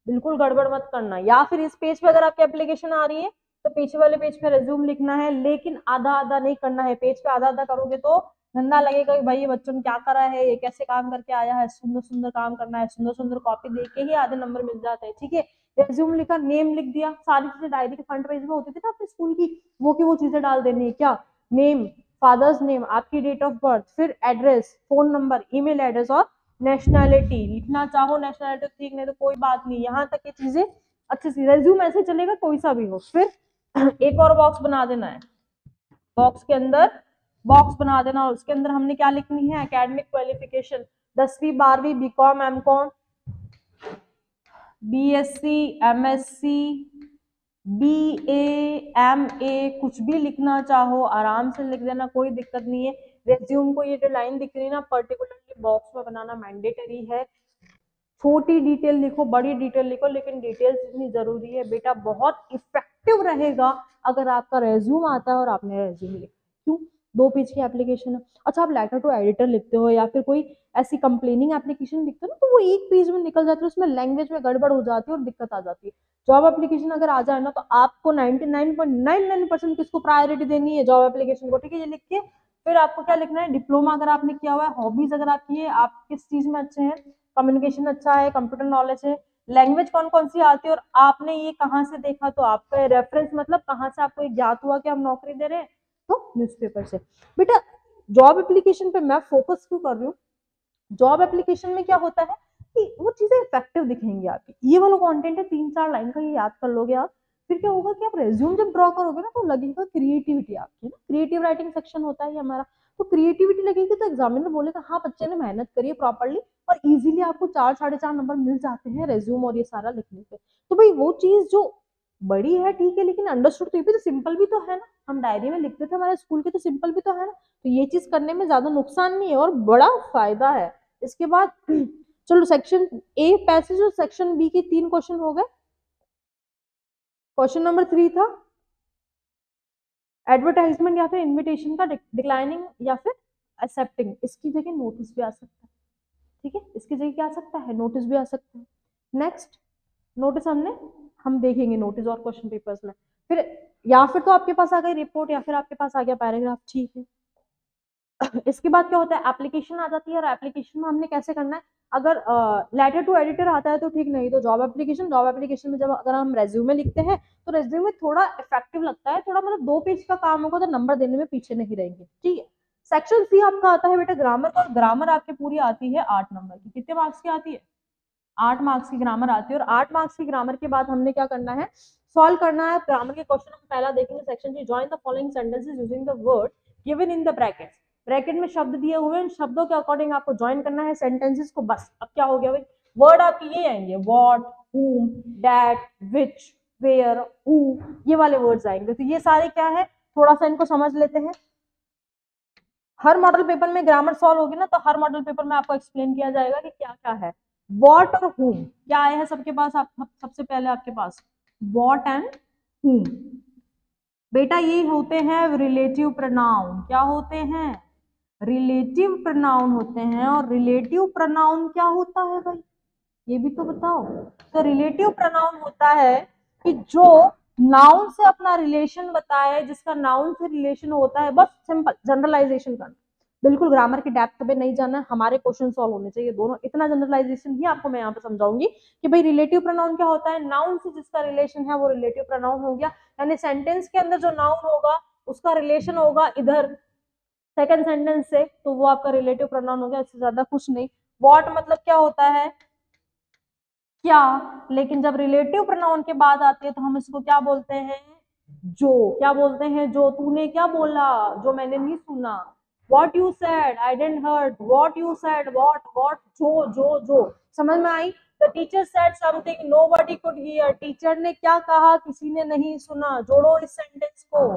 बिल्कुल गड़बड़ मत करना। या फिर इस पेज पे अगर आपकी एप्लीकेशन आ रही है तो पीछे वाले पेज पे रेज्यूम लिखना है, लेकिन आधा आधा नहीं करना है, पेज पे आधा आधा करोगे तो गंदा लगेगा कि भाई ये बच्चों ने क्या करा है, ये कैसे काम करके आया है, सुंदर सुंदर काम करना है, सुंदर सुंदर कॉपी दे के ही आधे नंबर मिल जाते हैं, ठीक है। रेज्यूम लिखा, नेम लिख दिया, सारी चीजें डायरी के फ्रंट पेज में होती थी ना अपने स्कूल की, वो चीजें डाल देनी है, क्या, नेम, फादर्स नेम, आपकी डेट ऑफ बर्थ, फिर address, phone number, email address और नेशनैलिटी, लिखना चाहो नेशनैलिटी ठीक, नहीं तो कोई बात नहीं, यहाँ तक ये चीजें अच्छे से, रेज्यूम ऐसे चलेगा कोई सा भी हो। फिर एक और बॉक्स बना देना है, बॉक्स के अंदर बॉक्स बना देना, और उसके अंदर हमने क्या लिखनी है, एकेडमिक क्वालिफिकेशन, 10वीं 12वीं, BCom, MCom, BSc, MSc, BA, MA, कुछ भी लिखना चाहो आराम से लिख देना, कोई दिक्कत नहीं है। रेज्यूम को ये जो लाइन दिख रही है ना, पर्टिकुलरली बॉक्स में बनाना मैंडेटरी है, छोटी डिटेल लिखो, बड़ी डिटेल लिखो, लेकिन डिटेल्स इतनी जरूरी है बेटा, बहुत इफेक्टिव रहेगा अगर आपका रेज्यूम आता है और आपने रेज्यूम लिखा। क्यों? 2 पेज की एप्लीकेशन है। अच्छा, आप लेटर टू एडिटर लिखते हो या फिर कोई ऐसी कंप्लेनिंग एप्लीकेशन लिखते हो ना, तो वो 1 पेज में निकल जाती है, उसमें लैंग्वेज में गड़बड़ हो जाती है और दिक्कत आ जाती है। जॉब एप्लीकेशन अगर आ जाए ना, तो आपको 99.99% किसको प्रायोरिटी देनी है, जॉब एप्लीकेशन को, ठीक है, ये लिख के फिर आपको क्या लिखना है, डिप्लोमा अगर आपने किया हुआ है, हॉबीज अगर आपकी है, आप किस चीज में अच्छे हैं, कम्युनिकेशन अच्छा है, कंप्यूटर नॉलेज है, लैंग्वेज कौन कौन सी आती है, और आपने ये कहाँ से देखा, तो आपका रेफरेंस मतलब कहाँ से आपको ज्ञात हुआ कि हम नौकरी दे रहे हैं, तो न्यूज़पेपर से। बेटा, जॉब एप्लीकेशन पे मैं फोकस क्यों कर रही हूँ, जॉब एप्लीकेशन में क्या होता है कि वो चीजें इफेक्टिव दिखेंगी आपकी, ये वाला कंटेंट है 3-4 लाइन का, ये याद कर लोगे आप, फिर क्या होगा कि आप रेज्यूम जब ड्रॉ करोगे ना, तो लगेगा क्रिएटिविटी आपकी ना, क्रिएटिव राइटिंग सेक्शन होता है हमारा, तो क्रिएटिविटी लगेगी, तो एग्जामिनर बोलेगा हाँ बच्चे ने मेहनत करी है प्रॉपरली, और इजीली आपको 4-4.5 नंबर मिल जाते हैं रेज्यूम और ये सारा लिखने पे। तो भाई वो चीज जो बड़ी है ठीक है, लेकिन अंडरस्टूड तो ये भी तो सिंपल भी तो है ना, हम डायरी में लिखते थे हमारे स्कूल के, तो सिंपल भी तो है ना, तो ये चीज करने में ज्यादा नुकसान नहीं है और बड़ा फायदा है। इसके बाद चलो, सेक्शन ए पैसेज और सेक्शन बी के 3 क्वेश्चन हो गए। क्वेश्चन नंबर 3 था एडवर्टाइजमेंट या फिर इनविटेशन का डिक्लाइनिंग या फिर एक्सेप्टिंग, इसकी जगह नोटिस भी आ सकता है, ठीक है, इसकी जगह क्या आ सकता है, नोटिस भी आ सकता है। नेक्स्ट, नोटिस हम देखेंगे नोटिस और क्वेश्चन पेपर्स में, फिर या फिर तो आपके पास आ गई रिपोर्ट या फिर आपके पास आ गया पैराग्राफ, ठीक है। इसके बाद क्या होता है, एप्लीकेशन आ जाती है, और एप्लीकेशन में हमने कैसे करना है, अगर लेटर टू एडिटर आता है तो ठीक, नहीं तो जॉब एप्लीकेशन, जॉब एप्लीकेशन में जब अगर हम रेज्यूमे लिखते हैं तो रेज्यूमे थोड़ा इफेक्टिव लगता है, थोड़ा मतलब 2 पेज का काम होगा तो नंबर देने में पीछे नहीं रहेंगे, ठीक है। सेक्शन सी आपका आता है बेटा ग्रामर, और ग्रामर आपकी पूरी आती है 8 नंबर की, कितने मार्क्स की आती है, 8 मार्क्स की ग्रामर आती है, और 8 मार्क्स की ग्रामर के बाद हमने क्या करना है, सॉल्व करना है ग्रामर के क्वेश्चन। हम पहला देखेंगे section G, join the following sentences using the word given in the brackets, bracket में शब्द दिए हुए हैं, इन शब्दों के अकॉर्डिंग आपको ज्वाइन करना है सेंटेंसेस को, बस। अब क्या हो गया भाई, वर्ड आपके ये आएंगे, what, whom, that, which, where, who, ये वाले वर्ड्स आएंगे। तो ये सारे क्या है, थोड़ा सा इनको समझ लेते हैं। हर मॉडल पेपर में ग्रामर सॉल्व होगी ना, तो हर मॉडल पेपर में आपको एक्सप्लेन किया जाएगा कि क्या क्या है। व्हाट और whom क्या आया है सबके पास, आप सबसे पहले आपके पास व्हाट एंड whom। बेटा ये होते हैं रिलेटिव प्रोनाउन। क्या होते हैं, रिलेटिव प्रोनाउन होते हैं। और रिलेटिव प्रोनाउन क्या होता है भाई, ये भी तो बताओ। तो रिलेटिव प्रोनाउन होता है कि जो नाउन से अपना रिलेशन बताए, जिसका नाउन से रिलेशन होता है, बस सिंपल जनरलाइजेशन करना, बिल्कुल ग्रामर की डेप्थ पे नहीं जाना है, हमारे क्वेश्चन सॉल्व होने चाहिए दोनों, इतना जनरलाइजेशन ही आपको मैं यहाँ पे समझाऊंगी कि भाई रिलेटिव प्रोनाउन क्या होता है, नाउन से जिसका रिलेशन है वो रिलेटिव प्रोनाउन हो गया। यानी सेंटेंस के अंदर जो नाउन होगा उसका रिलेशन होगा इधर सेकंड सेंटेंस से, तो वो आपका रिलेटिव प्रोनाउन हो गया, इससे ज्यादा कुछ नहीं। व्हाट मतलब क्या होता है, क्या, लेकिन जब रिलेटिव प्रोनाउन के बाद आती है तो हम इसको क्या बोलते हैं, जो। क्या बोलते हैं, जो तूने क्या बोला, जो मैंने नहीं सुना। What you said, I didn't heard, what you said, what, जो समझ में आई। The teacher said something nobody could hear, teacher ने क्या कहा, किसी ने नहीं सुना। जोड़ो इस सेंटेंस को।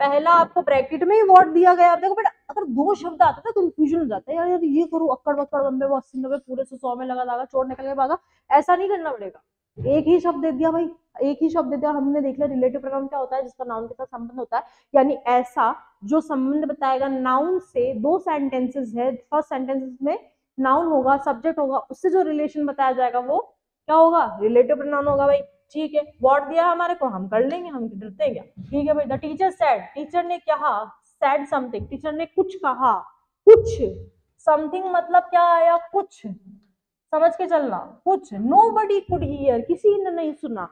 पहला आपको ब्रैकेट में ही वर्ड दिया गया, देखो बेटा अगर दो शब्द आते तो कंफ्यूजन हो जाता है, यार यार ये करूँ, अक्कड़ बक्कड़ बम्बे 80-90 पूरे से 100 में लगा दागा, चोर निकल के भागा, ऐसा नहीं करना पड़ेगा। एक ही शब्द दे दिया भाई, एक ही शब्द दे दिया, हमने देख लिया रिलेटिव प्रोनाउन क्या होता है, जिसका नाउन के साथ संबंध होता है। यानी ऐसा जो संबंध बताएगा नाउन से, दो सेंटेंसेस है, फर्स्ट सेंटेंसेस में नाउन होगा, सब्जेक्ट होगा, उससे जो रिलेशन बताया जाएगा वो क्या होगा, रिलेटिव प्रोनाउन होगा भाई। ठीक है, व्हाट दिया हमारे को, हम कर लेंगे, हम डरते हैं क्या। ठीक है भाई, द टीचर सेड, टीचर ने कहा, सेड समथिंग, टीचर ने कुछ कहा, कुछ, समथिंग मतलब क्या आया, कुछ, समझ के चलना, कुछ। नोबडी कुड हियर, किसी ने नहीं सुना।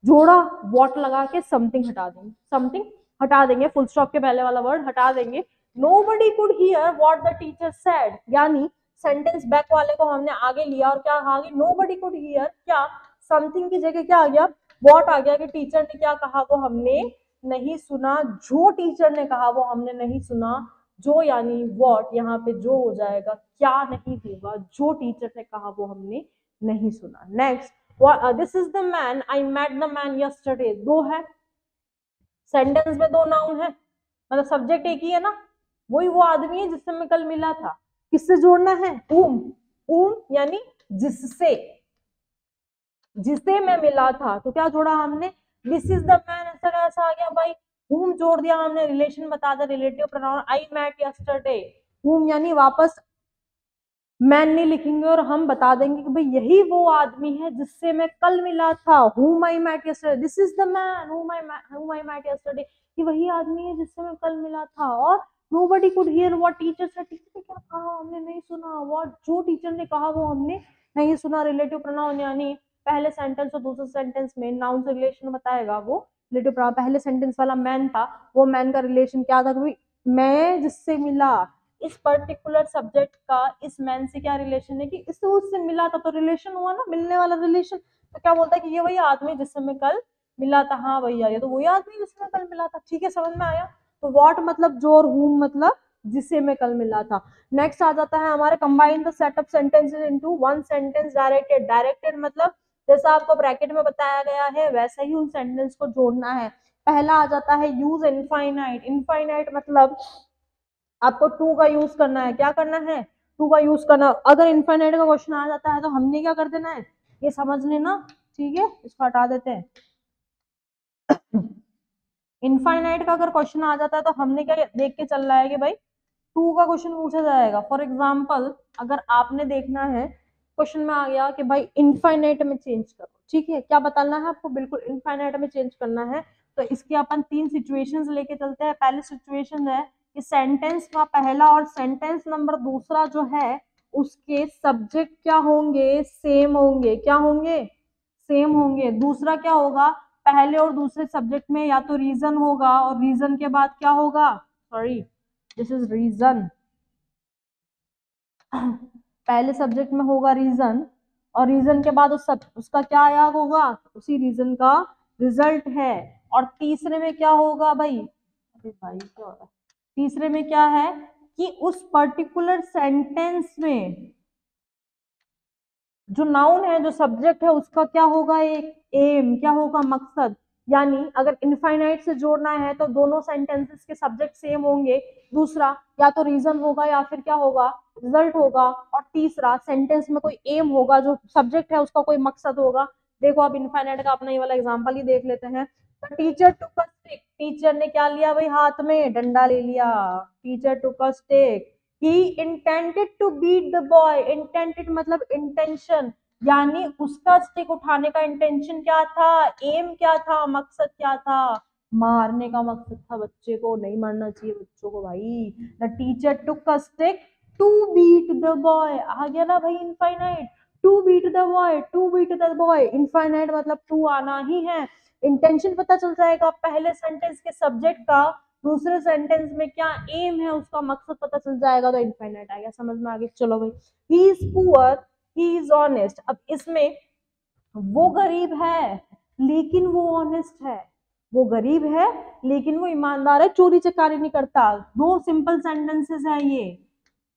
जोड़ा व्हाट लगा के समथिंग हटा देंगे, समथिंग हटा देंगे, फुल स्टॉप के पहले वाला वर्ड हटा देंगे। Nobody could here what the teacher said, यानी सेंटेंस बैक वाले को हमने आगे लिया और क्या आगे, नोबडी कुड हियर, क्या समथिंग की जगह क्या आ गया, व्हाट आ गया, कि टीचर ने क्या कहा वो हमने नहीं सुना, जो टीचर ने कहा वो हमने नहीं सुना। जो यानी व्हाट, यहाँ पे जो हो जाएगा, क्या नहीं होगा, जो टीचर ने कहा वो हमने नहीं सुना। Next, this is the man, I met the man yesterday, दो है सेंटेंस में, दो नाउन है, मतलब सब्जेक्ट एक ही है ना, वही वो आदमी है जिससे मैं कल मिला था। किससे जोड़ना है, whom यानी जिससे, जिसे मैं मिला था, तो क्या जोड़ा हमने, दिस इज द मैन, ऐसा कैसा आ गया भाई, whom जोड़ दिया हमने, रिलेशन बता दिया, relative pronoun, I met yesterday, whom यानी वापस मैन नहीं लिखेंगे और हम बता देंगे कि भाई यही वो आदमी है जिससे मैं कल मिला था, whom I met yesterday, this is the man whom I met yesterday, ये वही आदमी है जिससे मैं कल मिला था। और nobody could hear what teacher said, teacher ने क्या कहा हमने नहीं सुना, what जो टीचर ने कहा वो हमने नहीं सुना। रिलेटिव प्रोनाउन यानी पहले सेंटेंस और दूसरे सेंटेंस में नाउन से रिलेशन बताएगा वो रिलेटिव प्रोनाउन। पहले सेंटेंस वाला मैन था, वो मैन का रिलेशन क्या था, भाई मैं जिससे मिला, इस पर्टिकुलर सब्जेक्ट का इस मैन से क्या रिलेशन है, कि इससे उससे मिला था, तो रिलेशन हुआ ना, मिलने वाला रिलेशन। तो क्या बोलता है कि ये वही आदमी जिससे मैं कल मिला था, हाँ भैया ये तो वही आदमी जिससे मैं कल मिला था। ठीक है, समझ में आया। तो व्हाट मतलब जो, और whom मतलब जिसे मैं कल मिला था। नेक्स्ट आ जाता है हमारे, combine the set of sentences into one sentence directed. Directed मतलब जैसा आपको ब्रैकेट में बताया गया है वैसा ही उन सेंटेंस को जोड़ना है। पहला आ जाता है यूज इनफाइनाइट। इनफाइनाइट मतलब आपको टू का यूज करना है, क्या करना है, टू का यूज करना। अगर इनफाइनाइट का क्वेश्चन आ जाता है तो हमने क्या कर देना है, ये समझ लेना। ठीक है, इसको हटा देते हैं। इनफाइनाइट का अगर क्वेश्चन आ जाता है तो हमने क्या देख के चल रहा है कि भाई टू का क्वेश्चन पूछा जाएगा। फॉर एग्जाम्पल अगर आपने देखना है, क्वेश्चन में आ गया कि भाई इनफाइनाइट में चेंज करो, ठीक है, क्या बताना है आपको, बिल्कुल इनफाइनाइट में चेंज करना है। तो इसके अपन तीन सिचुएशंस लेके चलते हैं। पहली सिचुएशन है कि सेंटेंस का पहला और सेंटेंस नंबर दूसरा जो है उसके सब्जेक्ट क्या होंगे, सेम होंगे। क्या होंगे, सेम होंगे। दूसरा क्या होगा, पहले और दूसरे सब्जेक्ट में या तो रीजन होगा और रीजन के बाद क्या होगा, सॉरी दिस इज रीजन, पहले सब्जेक्ट में होगा रीजन और रीजन के बाद उसका क्या आया होगा, उसी रीजन का रिजल्ट है। और तीसरे में क्या होगा भाई, अरे भाई क्या हो रहा है, तीसरे में क्या है कि उस पर्टिकुलर सेंटेंस में जो नाउन है, जो सब्जेक्ट है, उसका क्या होगा, एक एम, क्या होगा, मकसद। यानी अगर इनफाइनाइट से जोड़ना है तो दोनों सेंटेंसेस के सब्जेक्ट सेम होंगे। दूसरा, या तो रीजन होगा या फिर क्या होगा, रिजल्ट होगा। और तीसरा, सेंटेंस में कोई एम होगा, जो सब्जेक्ट है उसका कोई मकसद होगा। देखो अब इनफाइनाइट का अपना ये वाला एग्जांपल ही देख लेते हैं। तो teacher took a stick, teacher ने क्या लिया भाई, हाथ में डंडा ले लिया। Teacher took a stick, he intended to beat the boy, intended मतलब इंटेंशन, यानी उसका स्टिक उठाने का इंटेंशन क्या था, एम क्या था, मकसद क्या था, मारने का मकसद था। बच्चे को नहीं मारना चाहिए बच्चों को भाई। The teacher took a stick to beat the boy, आ गया ना भाई infinite. To beat the boy, to beat the boy, infinite मतलब टू आना ही है। इंटेंशन पता चल जाएगा पहले सेंटेंस के सब्जेक्ट का, दूसरे सेंटेंस में क्या एम है उसका, मकसद पता चल जाएगा तो इनफाइनाइट आ गया। समझ में आ गया। चलो भाई, he is poor, he is honest. अब इसमें वो गरीब है लेकिन वो ऑनेस्ट है, वो गरीब है लेकिन वो ईमानदार है, चोरी चकारी नहीं करता। दो सिंपल सेंटेंसेस है ये,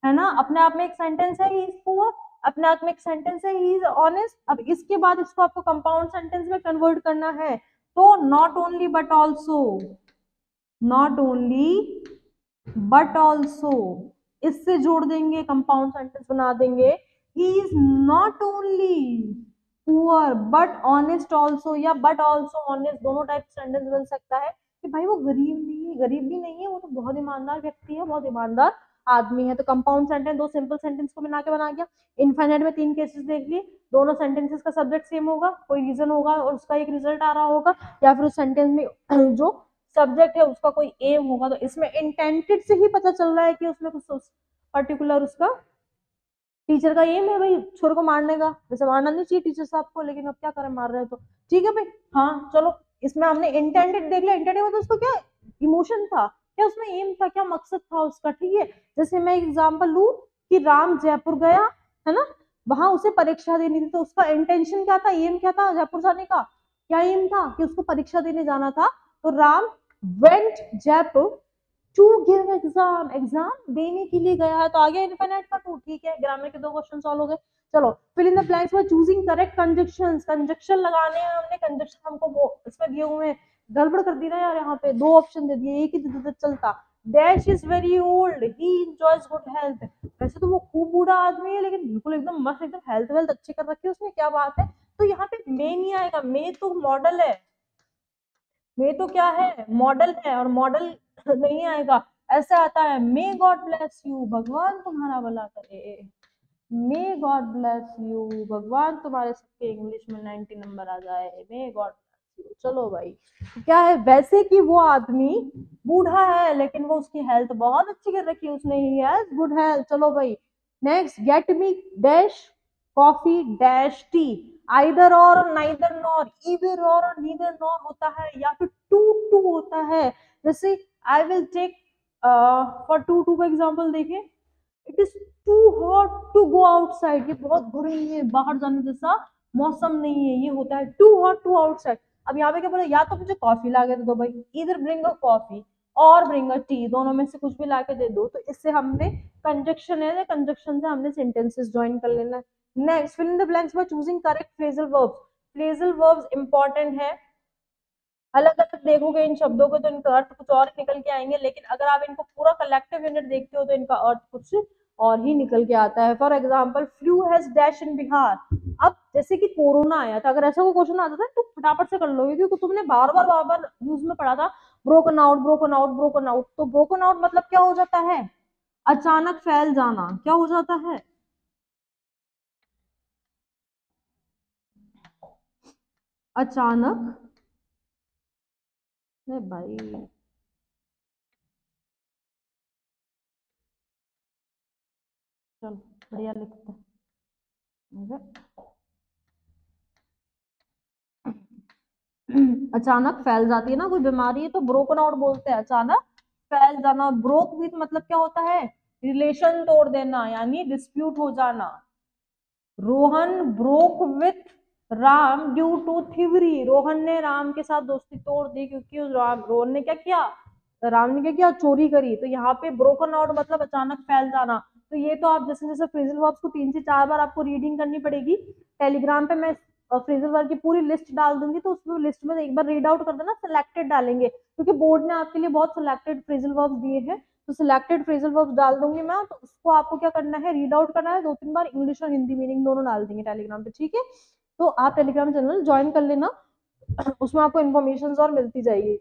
है ना। अपने आप में एक सेंटेंस है ही इज पुअर, अपने आप में एक सेंटेंस है ही इज ऑनेस्ट। अब इसके बाद इसको आपको कंपाउंड सेंटेंस में कन्वर्ट करना है, तो not only but also, not only but also, इससे जोड़ देंगे, कंपाउंड सेंटेंस बना देंगे। He is not only poor but honest also, या बट ऑल्सो ऑनेस्ट, दोनों टाइप सेंटेंस बन सकता है कि भाई वो गरीब नहीं है, गरीब भी नहीं है, वो तो बहुत ईमानदार व्यक्ति है, बहुत ईमानदार आदमी है। तो कंपाउंड सेंटेंस दो सिंपल सेंटेंस को बना के बना गया। इनफाइनाइट में तीन केसेस देख लिए, दोनों सेंटेंसेस का सब्जेक्ट सेम होगा, कोई रीजन होगा और उसका एक रिजल्ट आ रहा होगा, या फिर उस सेंटेंस में जो सब्जेक्ट है उसका कोई एम होगा। तो इसमें इंटेंटेड से ही पता चल रहा है कि उसमें कुछ पर्टिकुलर उसका टीचर का एम है भाई छोर को मारने का। वैसे मारना नहीं चाहिए टीचर साहब को, लेकिन अब क्या करें, मार रहे हैं तो ठीक है भाई। हाँ चलो, इसमें हमने इंटेंडेड देख लिया। इंटेंडेड मतलब उसको क्या इमोशन था, क्या उसमें एम था, क्या मकसद था उसका, ठीक है। जैसे मैं एग्जांपल लू कि राम जयपुर गया, है ना, वहां उसे परीक्षा देनी थी, तो उसका इंटेंशन क्या था, एम क्या था जयपुर जाने का, क्या एम था कि उसको परीक्षा देने जाना था। तो Ram went Jaipur to give exam, exam देने के लिए गया है, तो आ गया इनफिनिट का टू। ठीक है, ग्रामर के दो क्वेश्चन सॉल्व हो गए। चलो, fill in the blanks by choosing correct conjunctions, conjunction लगाने हैं हमने, कंजक्शन हमको वो इसमें दिए हुए हैं। गड़बड़ कर दी ना यार, यहाँ पे दो ऑप्शन दे दिए, एक ही दे देते चलता। Dash is very old, he enjoys good health. वैसे तो वो खूब बूढ़ा आदमी है, लेकिन बिल्कुल एकदम मस्त, एकदम हेल्थ वेल्थ अच्छी कर रखी है उसने, क्या बात है। तो यहाँ पे मे नहीं आएगा, मे तो मॉडल है, मे तो क्या है, मॉडल है, और मॉडल नहीं आएगा। ऐसे आता है, मे गॉड ब्लेस यू, भगवान तुम्हारा भला करे, मे गॉड ब्लेस यू, भगवान तुम्हारे सबके इंग्लिश में 90 नंबर आ जाए, मे गॉड ब्लेस यू। चलो भाई, क्या है, वैसे कि वो आदमी बूढ़ा है लेकिन वो उसकी हेल्थ बहुत अच्छी कर रखी है उसने, ही हैज गुड हेल्थ। चलो भाई, next, get me dash coffee dash tea. Either और नाइदर नॉर, ईदर और नीदर नॉर होता है, या फिर टू टू होता है। जैसे I will take for too too का एग्जांपल देखें, it is too hot to go outside, ये बहुत गर्मी है, बाहर जाने जैसा मौसम नहीं है, ये होता है टू हॉट टू आउटसाइड। अब यहाँ पे क्या बोला, या तो मुझे कॉफी ला के दे दो भाई, इधर ब्रिंग अ कॉफी और ब्रिंग अ टी, दोनों में से कुछ भी ला के दे दो। तो इससे हमने कंजक्शन है, कंजक्शन से हमने सेंटेंसेस ज्वाइन कर लेना है। Next, fill in the blanks by choosing correct phrasal verbs. Phrasal verbs important है, अलग अलग देखोगे इन शब्दों को तो इनका अर्थ कुछ और निकल के आएंगे, लेकिन अगर आप इनको पूरा कलेक्टिव यूनिट देखते हो तो इनका अर्थ कुछ और ही निकल के आता है। For example, flu has dash in Bihar. अब जैसे कि कोरोना आया था, अगर ऐसा कोई क्वेश्चन आता था तो फटाफट से कर लोगे, क्योंकि तुमने बार बार न्यूज में पढ़ा था, broken out broken out broken out. तो ब्रोकन आउट मतलब क्या हो जाता है, अचानक फैल जाना, क्या हो जाता है, अचानक, भाई चलो बढ़िया लिखते हैं। अचानक फैल जाती है ना कोई बीमारी है, तो ब्रोकन आउट बोलते हैं, अचानक फैल जाना। ब्रोक विथ मतलब क्या होता है, रिलेशन तोड़ देना, यानी डिस्प्यूट हो जाना। Rohan broke with Ram due to thievery, Rohan ने राम के साथ दोस्ती तोड़ दी क्योंकि उस राम रोहन ने क्या किया, राम ने क्या किया, चोरी करी। तो यहाँ पे ब्रोकन आउट मतलब अचानक फैल जाना। तो ये तो आप जैसे जैसे फ्रेजल वर्ब्स को 3 से 4 बार आपको रीडिंग करनी पड़ेगी। टेलीग्राम पे मैं फ्रेजल वर्ब की पूरी लिस्ट डाल दूंगी, तो उसमें लिस्ट में एक बार रीड आउट कर देना, सिलेक्टेड डालेंगे क्योंकि बोर्ड ने आपके लिए बहुत सिलेक्टेड फ्रेजल वर्ब्स दिए हैं। तो सिलेक्टेड फ्रेजल वर्ब्स डाल दूंगी मैं, तो उसको आपको क्या करना है, रीड आउट करना है 2-3 बार, इंग्लिश और हिंदी मीनिंग दोनों डाल देंगे टेलीग्राम पे, ठीक है। तो आप टेलीग्राम चैनल ज्वाइन कर लेना, उसमें आपको इन्फॉर्मेशन और मिलती जाएगी।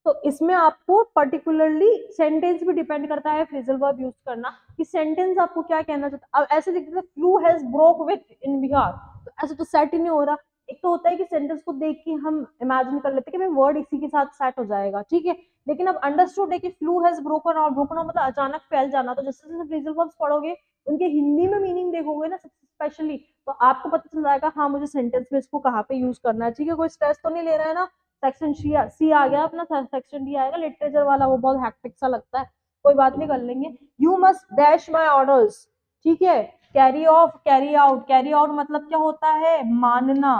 तो इसमें आपको पर्टिकुलरली सेंटेंस भी डिपेंड करता है फ्रेजल वर्ब यूज करना, कि सेंटेंस आपको क्या कहना चाहता है। अब ऐसे लिख देते फ्लू हैज ब्रोक विथ इन बिहार, तो ऐसे तो सेट ही नहीं हो रहा। एक तो होता है कि सेंटेंस को देख के हम इमेजिन कर लेते हैं कि भाई वर्ड इसी के साथ सेट हो जाएगा, ठीक है। लेकिन अब अंडरस्टूड है कि flu has broken out, broken out मतलब अचानक फैल जाना। तो जैसे जैसे फ्रेजल वर्ब्स पढ़ोगे, उनके हिंदी में मीनिंग देखोगे ना स्पेशली, तो आपको पता चल जाएगा हाँ मुझे सेंटेंस में इसको कहाँ पे यूज करना है, ठीक है। कोई स्ट्रेस तो नहीं ले रहा है ना। सेक्शन सी आ गया अपना, सेक्शन डी आएगा लिटरेचर वाला, वो बहुत हैक्टिक सा लगता है, कोई बात नहीं, कर लेंगे। You must dash my orders, ठीक है। Carry off, carry out, carry out मतलब क्या होता है, मानना,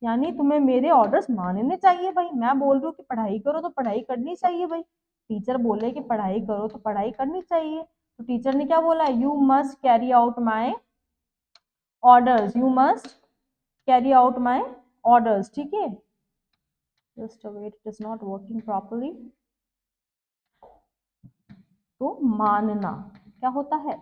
यानी तुम्हें मेरे ऑर्डर्स मानने चाहिए भाई। मैं बोल रही हूँ कि पढ़ाई करो तो पढ़ाई करनी चाहिए भाई। टीचर बोले कि पढ़ाई करो तो पढ़ाई करनी चाहिए, तो टीचर ने क्या बोला, you must carry out my orders, you must carry out my orders, ठीक है। Just wait, it is not working properly. तो मानना क्या होता है,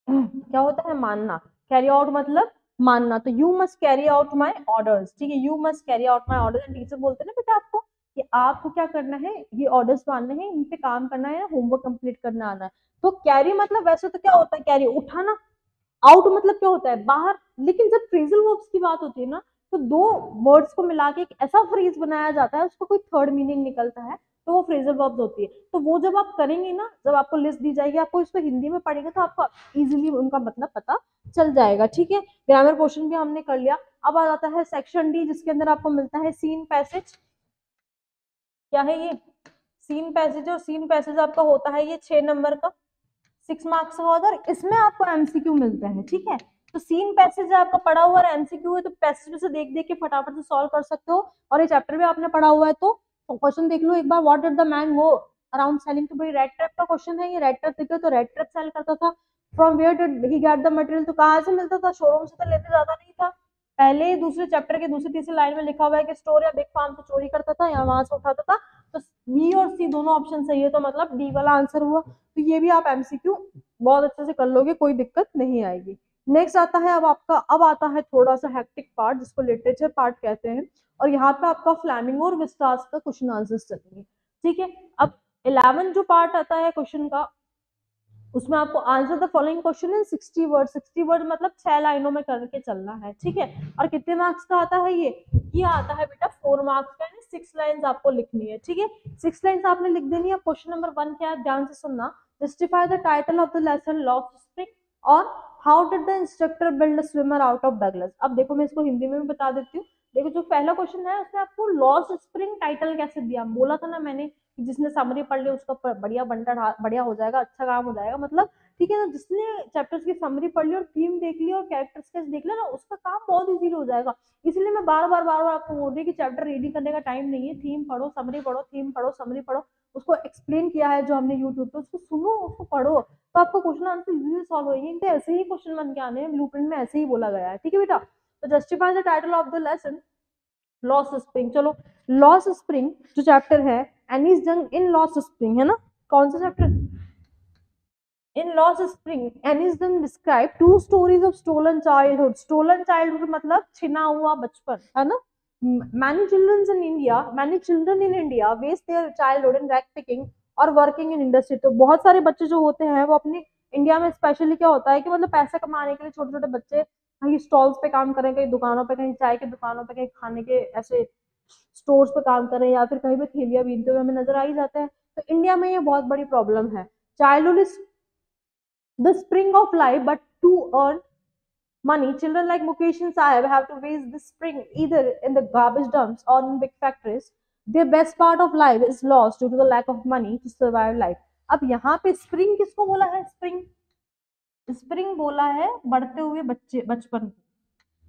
क्या होता है, मानना। कैरी आउट मतलब मानना, तो you must carry out my orders, ठीक है। You must carry out my orders. Teacher बोलते हैं ना बेटा आपको कि आपको क्या करना है, ये ऑर्डर्स मानने हैं, इन पे काम करना है, होमवर्क कंप्लीट करना आना है। तो कैरी मतलब वैसे तो क्या होता है, कैरी उठाना। आउट मतलब क्या होता है, बाहर। लेकिन जब फ्रेजल वर्ब्स की बात होती है ना, तो दो वर्ड्स को मिला के एक ऐसा फ्रेज बनाया जाता है, उसका कोई थर्ड मीनिंग निकलता है, तो वो फ्रेजल वर्ब्स होती है। तो वो जब आप करेंगे ना, जब आपको लिस्ट दी जाएगी, आपको इसको हिंदी में पढ़ेंगे तो आपको इजीली उनका मतलब पता चल जाएगा, ठीक है। ग्रामर पोर्शन भी हमने कर लिया। अब आ जाता है सेक्शन डी, जिसके अंदर आपको मिलता है सीन पैसेज। क्या है ये, सीन पैसेज। और सीन पैसेज आपका होता है ये 6 नंबर का, 6 मार्क्स का होता है, और इसमें आपको एमसीक्यू मिलते हैं, ठीक है। तो सीन पैसेज आपका पढ़ा हुआ है, एमसीक्यू है, तो पैसेज में से देख देख के फटाफट से सॉल्व कर सकते हो। और ये चैप्टर भी आपने पढ़ा हुआ है, तो क्वेश्चन देख लो एक बार। What did the man go around selling, तो भाई रेड ट्रैप का क्वेश्चन है ये। रेड ट्रैप देखो तो रेड ट्रैप सेल करता था। From where did he get the material, तो कहाँ से मिलता था, शोरूम से तो लेते ज्यादा नहीं था। पहले ही दूसरे चैप्टर के दूसरी तीसरी लाइन में लिखा हुआ है कि स्टोर या बिग फार्म से चोरी करता था या वहां से उठाता था। तो बी और सी दोनों ऑप्शन सही है, तो मतलब डी वाला आंसर हुआ। तो ये भी आप एमसीक्यू बहुत अच्छे से कर लोगे, कोई दिक्कत नहीं आएगी। नेक्स्ट आता है अब आपका, अब आता है थोड़ा सा हेक्टिक पार्ट, जिसको लिटरेचर पार्ट कहते हैं। और यहाँ पे आपका फ्लैमिंगो और विस्टास का क्वेश्चन आंसर्स चलेंगे, ठीक है। अब 11 जो पार्ट आता है क्वेश्चन का, उसमें आपको answer the following question in 60 word. 60 word मतलब 6 लाइनों में करके चलना है, ठीक है। और कितने मार्क्स का आता है ये आता है बेटा 4 मार्क्स का, यानी 6 लाइंस आपको लिखनी है, ठीक है। 6 लाइंस आपने लिख देनी है। क्वेश्चन नंबर 1 क्या है, ध्यान से सुनना। Justify the title of the lesson law of spring, और how did the instructor build a swimmer out of Douglas. अब देखो मैं इसको हिंदी में भी बता देती हूँ। देखो जो पहला क्वेश्चन है उसमें आपको लॉस स्प्रिंग टाइटल कैसे दिया, बोला था ना मैंने कि जिसने समरी पढ़ ली उसका बढ़िया बंटा बढ़िया हो जाएगा, अच्छा काम हो जाएगा, मतलब ठीक है ना। जिसने चैप्टर्स की समरी पढ़ ली और थीम देख ली और कैरेक्टर स्केच देख लिया ना, उसका काम बहुत इजीली हो जाएगा। इसलिए मैं बार बार आपको बोल रही हूँ कि चैप्टर रीडिंग करने का टाइम नहीं है, थीम पढ़ो, समरी पढ़ो, थीम पढ़ो, समरी पढ़ो। उसको एक्सप्लेन किया है जो हमने यूट्यूब पे, उसको सुनो, उसको पढ़ो, तो आपको क्वेश्चन आंसर इजीली सॉल्व होंगे। इनके ऐसे ही क्वेश्चन बन के आने हैं, ब्लूप्रिंट में ऐसे ही बोला गया है, ठीक है बेटा। तो justify the title of the lesson lost spring. चलो लॉस स्प्रिंग जो चैप्टर है, Anees Jung in lost spring, है ना, कौन सा chapter, in lost spring Anees Jung describe 2 stories of stolen childhood. Stolen childhood मतलब छिना हुआ बचपन, है ना। many children in India waste their childhood in rag picking और वर्किंग इन इंडस्ट्री। तो बहुत सारे बच्चे जो होते हैं वो अपनी इंडिया में स्पेशली क्या होता है कि मतलब पैसा कमाने के लिए छोटे छोटे बच्चे कहीं स्टॉल्स पे काम करें, कहीं दुकानों पे, कहीं चाय की दुकानों पे, कहीं खाने के ऐसे स्टोर्स पे काम करें, या फिर कहीं पे थैलियां बीनते हुए हमें नजर आ ही जाते हैं। तो इंडिया में ये बहुत बड़ी प्रॉब्लम है। Childhood is the spring of life, but to earn money, children like Mukesh and Saib have to waste this spring either in the garbage dumps or in big factories. Their best part of life is lost due to the lack of money to survive life. अब यहाँ पे spring किसको बोला है, spring spring बोला है बढ़ते हुए बच्चे बचपन को,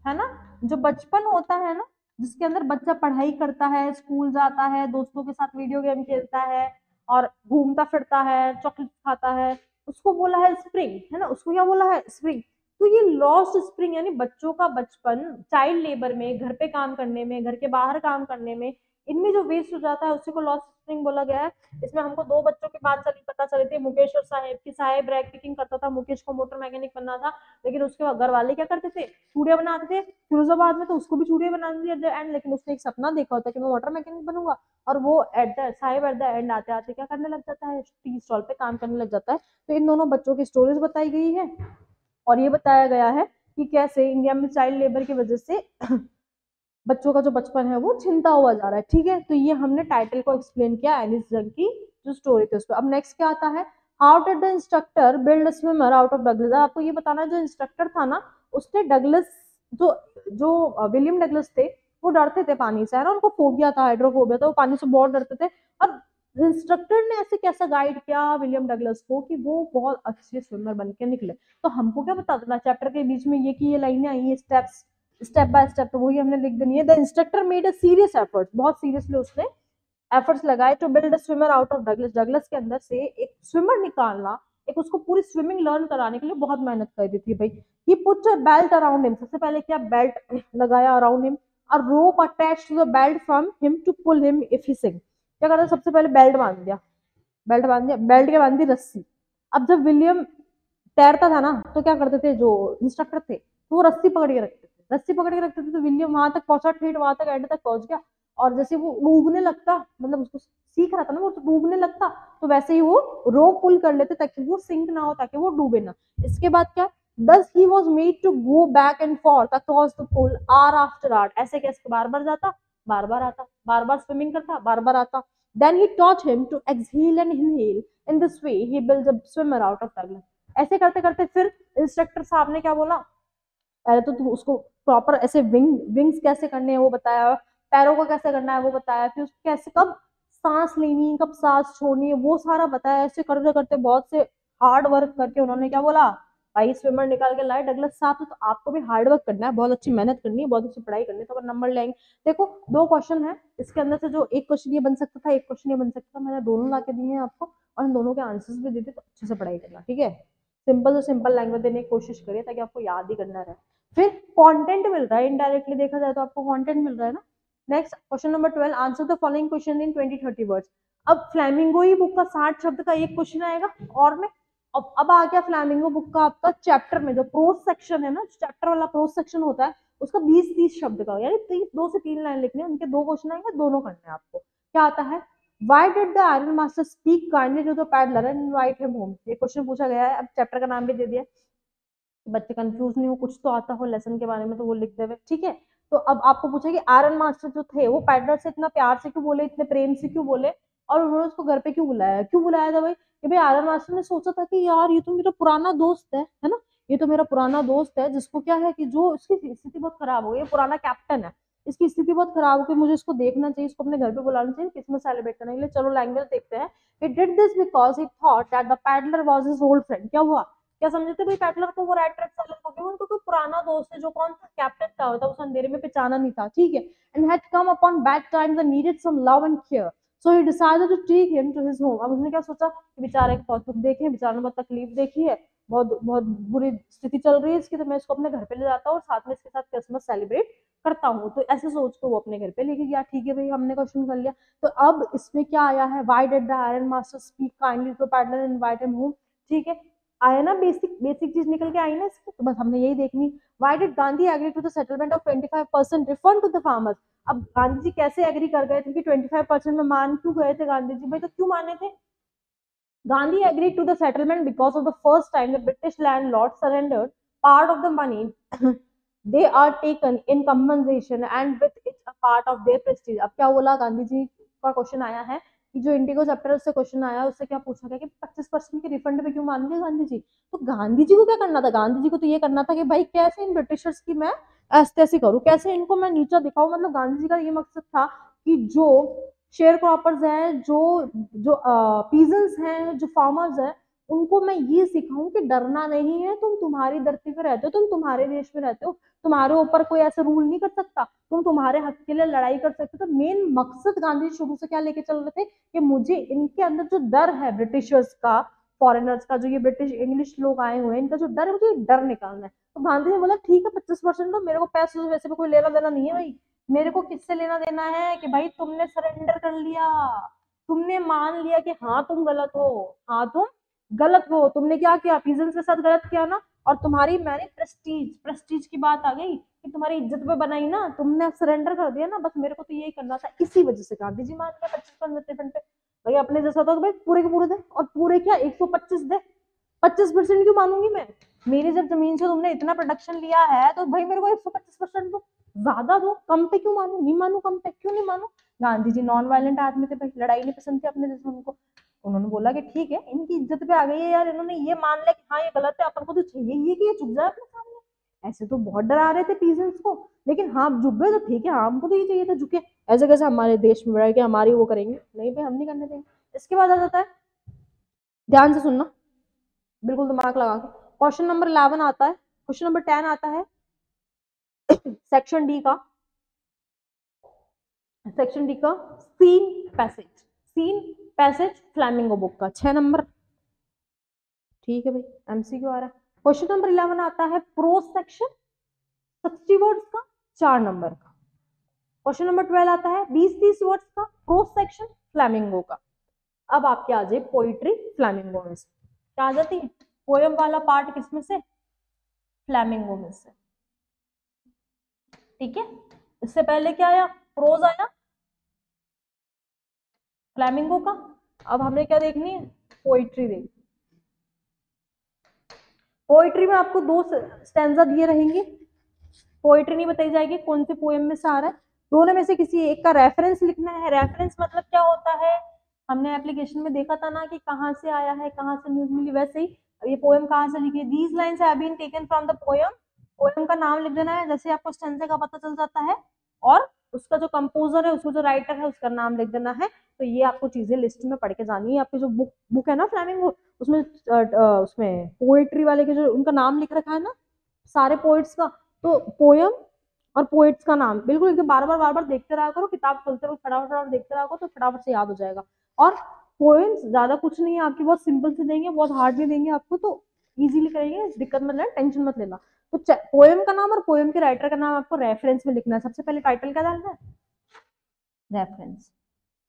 है ना, जो बचपन होता है ना, जिसके अंदर बच्चा पढ़ाई करता है, स्कूल जाता है, दोस्तों के साथ वीडियो गेम खेलता है और घूमता फिरता है, चॉकलेट खाता है, उसको बोला है स्प्रिंग, है ना, उसको क्या बोला है स्प्रिंग। तो ये लॉस्ट स्प्रिंग यानी बच्चों का बचपन चाइल्ड लेबर में, घर पे काम करने में, घर के बाहर काम करने में, इनमें जो वेस्ट हो जाता है उसी को लॉस्ट स्प्रिंग बोला गया है। इसमें हमको दो बच्चों की बात चली पता चली थी, मुकेश और साहेब की। साहेब रैक पिकिंग करता था, मुकेश को मोटर मैकेनिक बनना था, लेकिन उसके घर वाले क्या करते थे, चूड़िया बनाते थे फिरोजाबाद में, तो उसको भी चूड़िया बना दी एट द एंड। लेकिन उसने एक सपना देखा होता है कि मैं मोटर मैकेनिक बनूंगा, और वो at the Sahib at the end आते आते क्या करने लग जाता है, टी स्टॉल पे काम करने लग जाता है। तो इन दोनों बच्चों की स्टोरीज बताई गई है, और ये बताया गया है कि कैसे इंडिया में चाइल्ड लेबर की वजह से बच्चों का जो बचपन है वो छिनता हुआ जा रहा है। ठीक है, तो ये हमने टाइटल को एक्सप्लेन किया, एलिस जंग की जो स्टोरी थी उस पर। अब नेक्स्ट क्या आता है, how did the instructor build swimmer out of Douglas. आपको ये बताना है, जो इंस्ट्रक्टर था ना, उसने डगलस, जो जो विलियम डगलस थे, वो डरते थे पानी से, है ना, उनको फोबिया था, हाइड्रोफोबिया था, वो पानी से बहुत डरते थे। और इंस्ट्रक्टर ने ऐसे कैसा गाइड किया विलियम डगलस को कि वो बहुत अच्छे स्विमर बन के निकले। तो हमको क्या बता देना चैप्टर के बीच में ये कि ये लाइनें आई है, स्टेप्स स्टेप बाय स्टेप, तो वही हमने लिख देनी है। The instructor made a serious effort, बहुत सीरियसली उसने एफर्ट्स लगाए to build a swimmer out of Douglas, Douglas के अंदर से एक स्विमर निकालना, एक उसको पूरी स्विमिंग लर्न कराने के लिए बहुत मेहनत कर दी थी भाई। He put a belt around him, सबसे पहले क्या बेल्ट लगाया अराउंड हिम, और rope attach to the belt from him to pull him if he sink. क्या करा, सबसे पहले बेल्ट बांध दिया, बेल्ट बांध दिया, बेल्ट के बांध दी रस्सी। अब जब विलियम तैरता था ना, तो क्या करते थे जो इंस्ट्रक्टर थे, तो वो रस्सी पकड़ के रखते थे, रस्सी पकड़ के रखते थे, तो विलियम वहां तक पहुंचा, ठेठ वहां तक एंड तक पहुंच गया। और जैसे वो डूबने लगता, मतलब उसको सीख रहा था ना वो, तो डूबने लगता, तो वैसे ही वो रोप पुल कर लेते ताकि वो सिंक ना हो, ताकि वो डूबे ना। इसके बाद क्या, thus he was made to go back and forth across the pool hour after hour, ऐसे कैसे बार बार जाता, बार बार आता, बार बार स्विमिंग करता, बार बार आता। then he taught him to exhale and inhale, in this way he builds a swimmer out of turbulence। ऐसे करते करते फिर इंस्ट्रक्टर साहब ने क्या बोला, पहले तो तू उसको प्रॉपर ऐसे विंग्स कैसे करने हैं वो बताया, पैरों को कैसे करना है वो बताया, फिर उसको कैसे कब सांस लेनी है, कब सांस छोड़नी है, वो सारा बताया। ऐसे करते करते बहुत से हार्ड वर्क करके उन्होंने क्या बोला, भाई स्विमर निकाल के लाए डगलस साहब। तो आपको भी हार्ड वर्क करना है, बहुत अच्छी मेहनत करनी है, बहुत अच्छी पढ़ाई करनी है, तो नंबर लेंगे। देखो दो क्वेश्चन है इसके अंदर से, जो एक क्वेश्चन ये बन सकता था, एक क्वेश्चन ये बन सकता था, मैंने दोनों ला के दिए हैं आपको, और इन दोनों के आंसर्स भी देते, तो अच्छे से पढ़ाई करना, ठीक है। सिंपल से सिंपल लैंग्वेज देने की कोशिश करिए ताकि आपको याद ही करना रहे। फिर कंटेंट मिल रहा है, इनडायरेक्टली देखा जाए तो आपको कंटेंट मिल रहा है ना। Next question number 12, answer the following question in 20-30 words. अब फ्लैमिंगो ही बुक का 60 शब्द का एक क्वेश्चन आएगा, और में अब आ गया फ्लैमिंगो बुक का आपका चैप्टर में जो प्रोज सेक्शन है ना, चैप्टर वाला प्रोज सेक्शन होता है, उसका 20-30 शब्द का, यानी 2 से 3 लाइन लिखनी है, उनके दो क्वेश्चन आएंगे, दोनों करने हैं आपको। क्या आता है, Why did the iron master speak kindly to the peddler and invite him home? ये क्वेश्चन पूछा गया है, अब चैप्टर का नाम भी दे दिया, बच्चे कंफ्यूज नहीं हो, कुछ तो आता हो लेसन के बारे में तो वो लिख देवे, ठीक है। तो अब आपको पूछा कि आयरन मास्टर जो थे वो पैडलर से इतना प्यार से क्यों बोले, इतने प्रेम से क्यों बोले, और उन्होंने उसको घर पे क्यों बुलाया था भाई, कि भाई आयरन मास्टर ने सोचा था कि यार ये तो मेरा पुराना दोस्त है ना, ये तो मेरा पुराना दोस्त है, जिसको क्या है कि जो इसकी स्थिति बहुत खराब हो गई, पुराना कैप्टन है, इसकी स्थिति बहुत खराब हो गई, मुझे इसको देखना चाहिए, इसको अपने घर पे बुलाना चाहिए क्रिसमस सेलिब्रेट करने के लिए। चलो लैंग्वेज देखते हैं। He did this because he thought that the peddler was his old friend। क्या हुआ, क्या समझे थे भाई पैडलर को, वो रेड ट्रक सेलर को, क्यों, उनको कोई पुराना दोस्त है, जो कौन था, कैप्टन था, होता उस अंधेरे में पहचाना नहीं था, ठीक है। And had come upon bad times and needed some love and care, so he decided to take him to his home. अब उसने क्या सोचा कि बेचारे को बहुत दुख देखे, बेचारे ने बहुत तकलीफ देखी है, बहुत बहुत बुरी स्थिति चल रही है इसकी, तो मैं इसको अपने घर पे ले जाता हूँ और साथ में इसके साथ क्रिसमस सेलिब्रेट करता हूँ। तो ऐसे सोच के वो अपने घर पे लेके गया, ठीक है भाई, हमने क्वेश्चन कर लिया। तो अब इसमें क्या आया है, why did the iron master speak kindly to peddler and invite him home, ठीक है, आया ना, बेसिक बेसिक चीज निकल के आई ना इसकी, तो बस हमने यही देखनी। Why did Gandhi agree to the settlement of 25% refund to the farmers. अब गांधी जी कैसे एग्री कर गए थे कि 25% में मान क्यों गए थे गांधी जी भाई, तो क्यों माने थे, Gandhi agreed to the settlement because of the first time the British landlords surrendered part of the money they are taken in compensation and with it a part of their prestige। अब क्या बोला गांधी जी का question आया है कि जो Indigo chapter है उससे क्वेश्चन आया, उससे क्या पूछा गया कि 25% के रिफंड पे क्यों मान गए गांधी जी। तो गांधी जी को क्या करना था, गांधी जी को तो ये करना था कि भाई कैसे इन ब्रिटिशर्स की मैं ऐसी करूं, कैसे इनको मैं नीचा दिखाऊं। मतलब गांधी जी का ये मकसद था कि जो शेयर क्रॉपर्स हैं, जो जो पीजन्स हैं, जो फार्मर्स हैं, उनको मैं ये सिखाऊं कि डरना नहीं है, तुम तुम्हारी धरती पे रहते हो, तुम तुम्हारे देश में रहते हो, तुम्हारे ऊपर कोई ऐसा रूल नहीं कर सकता, तुम तुम्हारे हक के लिए लड़ाई कर सकते हो। तो मेन मकसद गांधी जी शुरू से क्या लेके चल रहे थे कि मुझे इनके अंदर जो डर है ब्रिटिशर्स का, फॉरेनर्स का, जो ये ब्रिटिश इंग्लिश लोग आए हुए हैं, इनका जो डर है, मुझे डर निकालना है। तो गांधी ने बोला ठीक है 25% तो मेरे को पैसे वैसे भी कोई लेना देना नहीं है भाई, मेरे को किससे लेना देना है कि भाई तुमने सरेंडर कर लिया, तुमने मान लिया कि हाँ तुम गलत हो, हाँ तुम गलत हो, तुमने क्या किया, पीजेंट्स के साथ गलत किया ना, और तुम्हारी मैंने प्रेस्टीज प्रेस्टीज की बात आ गई कि तुम्हारी इज्जत पे बनाई ना, तुमने सरेंडर कर दिया ना, बस मेरे को तो यही करना था। इसी वजह से गांधी जी मान गए 25% पे। भाई अपने जैसा था तो भाई पूरे के पूरे दे, और पूरे क्या 125 दे, 25% क्यों मानूंगी मैं? मेरी जब जमीन से तुमने इतना प्रोडक्शन लिया है तो भाई मेरे को 125% दो, ज्यादा दो, कम पे क्यों मानू? नहीं मानू, कम पे क्यों नहीं मानू? गांधी जी नॉन वायलेंट आदमी थे भाई, लड़ाई नहीं पसंद थी अपने जैसे उनको। उन्होंने बोला कि ठीक है इनकी इज्जत पे आ गई है यार, इन्होंने ये मान लिया कि हाँ ये गलत है, अपन को तो चाहिए ये कि ये झुक जाए अपने सामने। ऐसे तो बहुत डरा रहे थे पीजेंट्स को, लेकिन हाँ झुक गए तो ठीक है, हाँ हमको तो ये चाहिए था झुके, ऐसे कैसे हमारे देश में रह के हमारी वो करेंगे, नहीं भाई हम नहीं करने देंगे। इसके बाद आ जाता है, ध्यान से सुनना, बिल्कुल दिमाग लगा के, क्वेश्चन नंबर 11 आता है, क्वेश्चन नंबर 10 आता है सेक्शन डी का, सेक्शन डी का seen passage, seen passage Flamingo book का 6 नंबर। ठीक है भाई, एमसीक्यू आ रहा है। क्वेश्चन नंबर 11 आता है प्रोज सेक्शन 60 वर्ड्स का, 4 नंबर का। क्वेश्चन नंबर 12 आता है 20-30 वर्ड्स का प्रोज सेक्शन फ्लैमिंगो का। अब आपके आ जाए पोइट्री फ्लैमिंगो में से, क्या आ जाती है? पोयम वाला पार्ट किसमें से? फ्लैमिंगो में से। ठीक है, इससे पहले क्या आया? प्रोज आया फ्लैमिंगो का। अब हमने क्या देखनी है? पोइट्री देखनी। पोइट्री में आपको 2 स्टैंजा दिए रहेंगे, पोइट्री नहीं बताई जाएगी कौन से पोएम में से आ रहा है, दोनों में से किसी एक का रेफरेंस लिखना है। रेफरेंस मतलब क्या होता है? हमने एप्लीकेशन में देखा था ना कि कहाँ से आया है, कहाँ से न्यूज मिली, वैसे ही ये पोएम कहाँ से लिखी है। These lines have been taken from the poem, poem का नाम लिख देना है, जैसे आपको स्टेंजा का पता चल जाता है, और उसका जो कंपोजर है, उसको जो राइटर है, उसका नाम लिख देना है। तो ये आपको चीजें लिस्ट में पढ़ के जानी है। आपकी जो बुक है ना फ्लैमिंगो, उसमें उसमें पोएट्री वाले के जो उनका नाम लिख रखा है ना, सारे पोइट्स का, तो पोयम और पोइट्स का नाम बिल्कुल एकदम बार बार देखते रहा करो, किताब खोलते वक्त फटाफट देखते रहा करो, तो फटाफट से याद हो जाएगा। और पोएम्स ज्यादा कुछ नहीं है आपकी, बहुत सिंपल से देंगे, बहुत हार्ड नहीं देंगे आपको, तो इजीली करेंगे, दिक्कत मत लेना, टेंशन मत लेना। तो पोएम का नाम और पोएम के राइटर का नाम आपको रेफरेंस में लिखना है। सबसे पहले टाइटल क्या डालना है? रेफरेंस।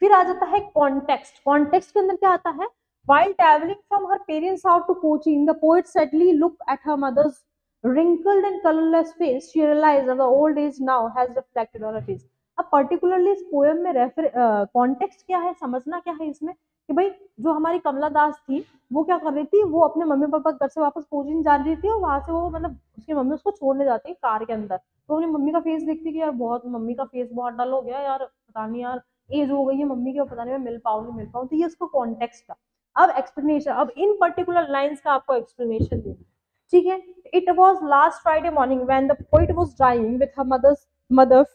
फिर आ जाता है कॉन्टेक्स्ट। कॉन्टेक्स्ट के अंदर क्या आता है? While traveling from her parents' house to Cochin, the poet sadly looked at her mother's wrinkled and colorless face. She realized that the old age now has reflected on her face. अब particularly इस poem में context क्या है, समझना क्या है इसमें, कि भाई जो हमारी कमला दास थी वो क्या कर रही थी, वो अपने मम्मी पापा घर से वापस कोचिन जा रही थी, और वहां से वो मतलब उसकी मम्मी उसको छोड़ने जाती है कार के अंदर, तो अपनी मम्मी का फेस देखती कि यार बहुत मम्मी का फेस बहुत डल हो गया यार, पता नहीं यार एज हो गई है मम्मी की, पता नहीं मैं मिल पाऊँ नहीं मिल पाऊँ, तो ये उसका कॉन्टेक्स्ट था। अब एक्सप्लेनेशन, अब इन पर्टिकुलर लाइंस का आपको एक्सप्लेनेशन देना, ठीक है। It was last Friday morning when the poet was driving with her mother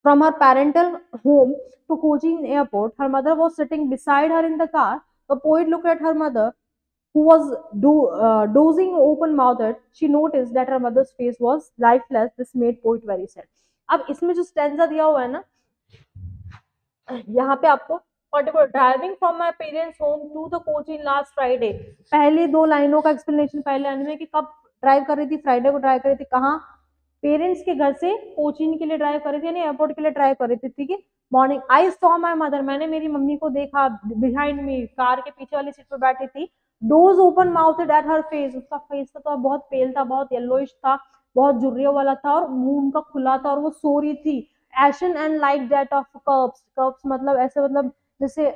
from her parental home to Cochin airport. Her mother was sitting beside her in the car. The poet looked at her mother, who was dozing open mouthed. She noticed that her mother's face was lifeless. This made poet very sad. अब इसमें जो stanza दिया हुआ है ना, यहाँ पे आपको particular driving from my parents home to the Cochin last Friday, पहली 2 लाइनों का एक्सप्लेनेशन पहले लाइन में कि कब ड्राइव कर रही थी, फ्राइडे को ड्राइव कर रही थी, कहाँ? पेरेंट्स के घर से कोचिन के लिए ड्राइव कर रही थी, यानी एयरपोर्ट के लिए ड्राइव कर रही थी, ठीक है। Morning I saw my mother, मैंने मेरी मम्मी को देखा, बिहाइंड मी, कार के पीछे वाली सीट पर बैठी थी। Dose open mouthed at her face, उसका फेस तो बहुत पेल था, बहुत येलोइश था, बहुत झुर्रियों वाला था, और मुंह उनका खुला था, और वो सो रही थी। एशन and like that of curbs, curbs मतलब ऐसे, मतलब जैसे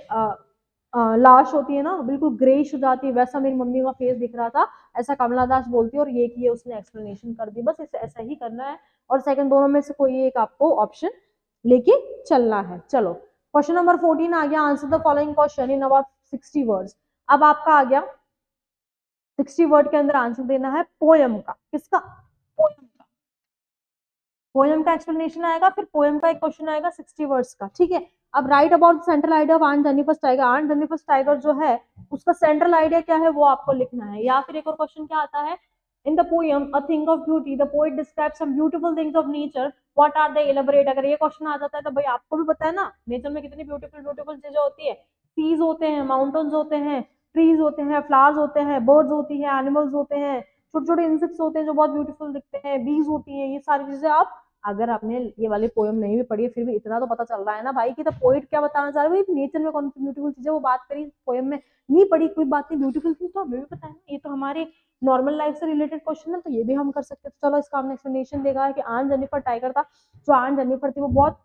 लाश होती है ना, बिल्कुल ग्रेइश हो जाती है, वैसा मेरी मम्मी का फेस दिख रहा था, ऐसा कमला दास बोलती है, और ये किए उसने एक्सप्लेनेशन कर दी, बस इसे ऐसा ही करना है, और सेकंड दोनों में से कोई एक आपको ऑप्शन लेके चलना है। चलो क्वेश्चन नंबर 14 आ गया, answer the following question in about 60 words. अब आपका आ गया 60 वर्ड के अंदर आंसर देना है पोयम का, किसका? पोयम का। पोयम का एक्सप्लेनेशन आएगा, फिर पोयम का एक क्वेश्चन आएगा 60 वर्ड्स का, ठीक है। अब write about central idea of Aunt Jennifer tiger. Aunt Jennifer tiger जो है उसका सेंट्रल आइडिया क्या है वो आपको लिखना है। या फिर एक और क्वेश्चन क्या आता है, in the poem a thing of beauty the poet describes some beautiful things of nature, what are they, elaborate. अगर ये क्वेश्चन आ जाता है तो भाई आपको भी पता है ना नेचर में कितनी ब्यूटीफुल ब्यूटीफुल चीजें होती है, सीज होते हैं, माउंटेन्स होते हैं, ट्रीज होते हैं, फ्लावर्स होते हैं, बर्ड्स होती है, एनिमल्स होते हैं, छोटे छोटे इंसेक्ट्स होते हैं जो बहुत ब्यूटीफुल दिखते हैं, बीज होती है, ये सारी चीजें आप, अगर आपने ये वाली पोएम नहीं भी पढ़ी है फिर भी इतना तो पता चल रहा है ना भाई कि तो पोइट क्या बताना चाह रहे हो, नेचर में कौन सी ब्यूटीफुल चीजें वो बात करी पोएम में, नहीं पढ़ी कोई बात नहीं, ब्यूटीफुल चीज तो हमें भी पता है ना, ये तो हमारे नॉर्मल लाइफ से रिलेटेड क्वेश्चन है तो ये भी हम कर सकते हैं। तो चलो इसका हमने एक्सप्लेनेशन देखा है कि आन जेनिफर टाइगर था, जो आन जेनिफर थी वो बहुत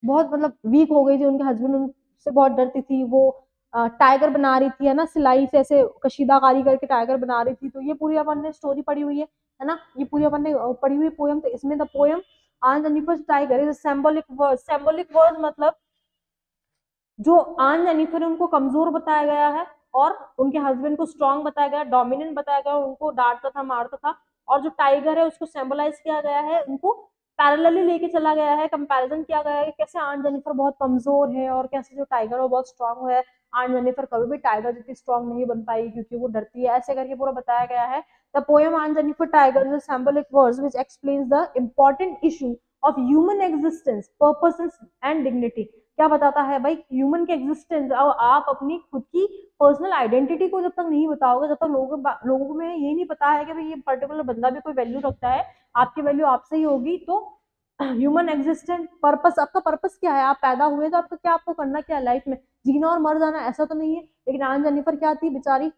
बहुत मतलब वीक हो गई थी, उनके हस्बैंड उनसे बहुत डरती थी, वो टाइगर बना रही थी है ना, सिलाई से ऐसे कशीदाकारी करके टाइगर बना रही थी। तो ये पूरी अपन ने स्टोरी पढ़ी हुई है ना, ये पूरी अपन ने पढ़ी हुई पोयम। तो इसमें द पोयम आन Jennifer tiger is symbolic word, symbolic word मतलब जो आन जेनिफर है उनको कमजोर बताया गया है और उनके हस्बैंड को स्ट्रांग बताया गया, डोमिनेंट बताया गया, उनको डांटता था मारता था, और जो टाइगर है उसको सिंबलाइज किया गया है, उनको पैरेलली लेके चला गया है, कंपैरिजन किया गया है कि कैसे आन जेनिफर बहुत कमजोर है और कैसे जो टाइगर है वो बहुत स्ट्रांग है, आन जेनिफर कभी भी टाइगर जितनी स्ट्रांग नहीं बन पाई क्योंकि वो डरती है, ऐसे करके पूरा बताया गया है। द पोएम आन Jennifer tiger is symbolic words which explains the important issue of human existence, purpose and dignity। क्या बताता है भाई, ह्यूमन के एग्जिस्टेंस और आप अपनी खुद की पर्सनल आइडेंटिटी को जब तक नहीं बताओगे, जब तक लोगों में ये नहीं पता है कि भाई ये पर्टिकुलर बंदा भी कोई वैल्यू रखता है, आपकी वैल्यू आपसे ही होगी। तो ह्यूमन एग्जिस्टेंस, पर्पस, आपका पर्पस क्या है, आप पैदा हुए तो आपका क्या, आपको करना क्या है लाइफ में, जीना और मर जाना, ऐसा तो नहीं है। लेकिन आन जेनिफर क्या थी बेचारी,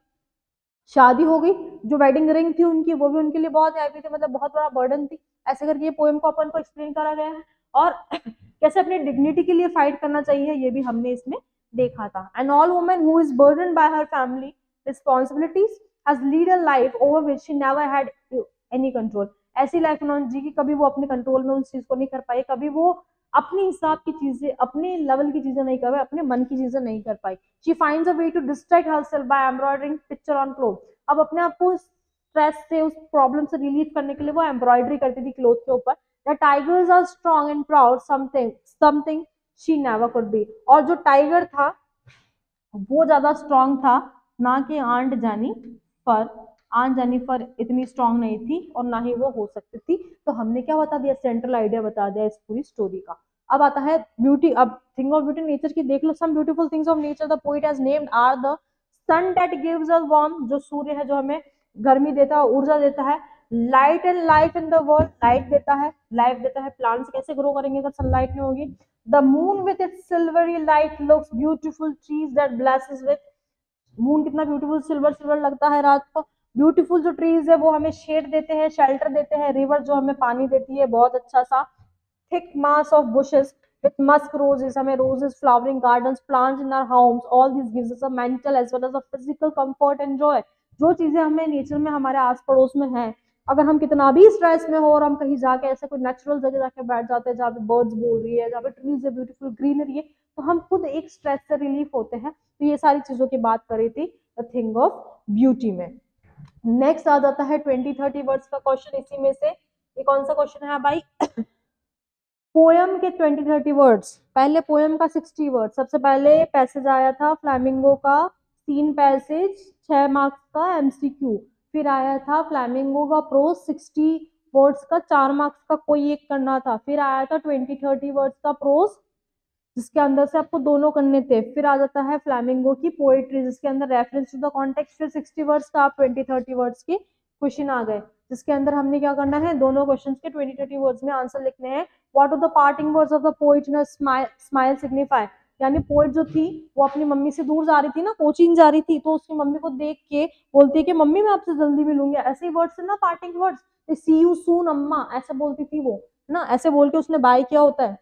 शादी हो गई, जो वेडिंग रिंग थी उनकी वो भी उनके लिए बहुत हैवी थी, मतलब बहुत बड़ा बर्डन थी। ऐसे करके ये पोएम को अपन को एक्सप्लेन करा गया है और कैसे अपनी डिग्निटी के लिए फाइट करना चाहिए ये भी हमने इसमें देखा था। And all women who is burden bye her family responsibilities has lead a life over which she never had any control. ऐसी लाइफ उन्होंने जी की कभी वो अपने कंट्रोल में उस चीज को नहीं कर पाई, कभी वो अपने हिसाब की चीजें, अपने लेवल की चीजें नहीं कर पाई, अपने मन की चीजें नहीं कर पाई। She finds a way to distract herself by embroidering picture on cloth. अब अपने आप को स्ट्रेस से, उस प्रॉब्लम से रिलीव करने के लिए वो एम्ब्रॉयडरी करती थी क्लोथ के ऊपर। The tigers are strong and proud, something something she never could be. और जो टाइगर था वो ज्यादा स्ट्रॉन्ग था, ना कि आंट जानी पर। आंट जेनिफर इतनी स्ट्रॉन्ग नहीं थी और ना ही वो हो सकती थी। तो हमने क्या बता दिया, सेंट्रल आइडिया बता दिया इस पूरी स्टोरी का। अब आता है ब्यूटी। अब थिंग ऑफ ब्यूटी, नेचर की देख लो, some beautiful things of nature the poet has named are the sun that gives us warm, जो सूर्य है जो हमें गर्मी देता है, ऊर्जा देता है। Light and life in the world, light देता है, लाइफ देता है, प्लांट्स कैसे ग्रो करेंगे अगर सनलाइट नहीं होगी। The moon with its silvery light looks beautiful, trees that blesses with, moon कितना ब्यूटीफुल सिल्वर सिल्वर लगता है रात को। ब्यूटीफुल जो ट्रीज है वो हमें शेड देते हैं, शेल्टर देते हैं। रिवर जो हमें पानी देती है बहुत अच्छा सा। Thick mass of bushes with musk roses, हमें roses, flowering gardens, plants in our homes, all these gives us a mental as well as a physical comfort and joy। जो चीजें हमें नेचर में हमारे आस पड़ोस में हैं, अगर हम कितना भी स्ट्रेस में हो और हम कहीं जाके ऐसे कोई नेचुरल जगह जाके बैठ जाते हैं जहाँ पे बर्ड्स बोल रही है, जहाँ पे ट्रीज है, ब्यूटीफुल ग्रीनरी है, तो हम खुद एक स्ट्रेस से रिलीफ होते हैं। तो ये सारी चीजों की बात करी थी द थिंग ऑफ ब्यूटी में। नेक्स्ट आ जाता है 20-30 वर्ड्स का क्वेश्चन। इसी में से ये कौन सा क्वेश्चन है भाई, पोयम के 20-30 वर्ड्स। पहले पोयम का 60 वर्ड, सबसे पहले पैसेज आया था फ्लैमिंगो का 3 पैसेज 6 मार्क्स का एमसीक्यू। फिर आया था फ्लैमिंगो का प्रोज 60 वर्ड्स का 4 मार्क्स का कोई एक करना था। फिर आया था 20-30 वर्ड्स का प्रोज जिसके अंदर से आपको दोनों करने थे। फिर आ जाता है फ्लैमिंगो की पोएट्री जिसके अंदर रेफरेंस टू द कॉन्टेक्स्ट। फिर 60 वर्ड्स का आप 20-30 वर्ड्स के क्वेश्चन आ गए जिसके अंदर हमने क्या करना है, दोनों क्वेश्चन के 20-30 वर्ड्स में आंसर लिखने हैं। What are the parting words of the poet in smile signify. यानी पोएट जो थी वो अपनी मम्मी से दूर जा रही थी ना, कोचिंग जा रही थी, तो उसकी मम्मी को देख के बोलती है कि मम्मी मैं आपसे जल्दी मिलूंगी। ऐसे ही वर्ड्स है ना parting words, see you soon अम्मा ऐसे बोलती थी वो ना, ऐसे बोल के उसने बाय किया होता है।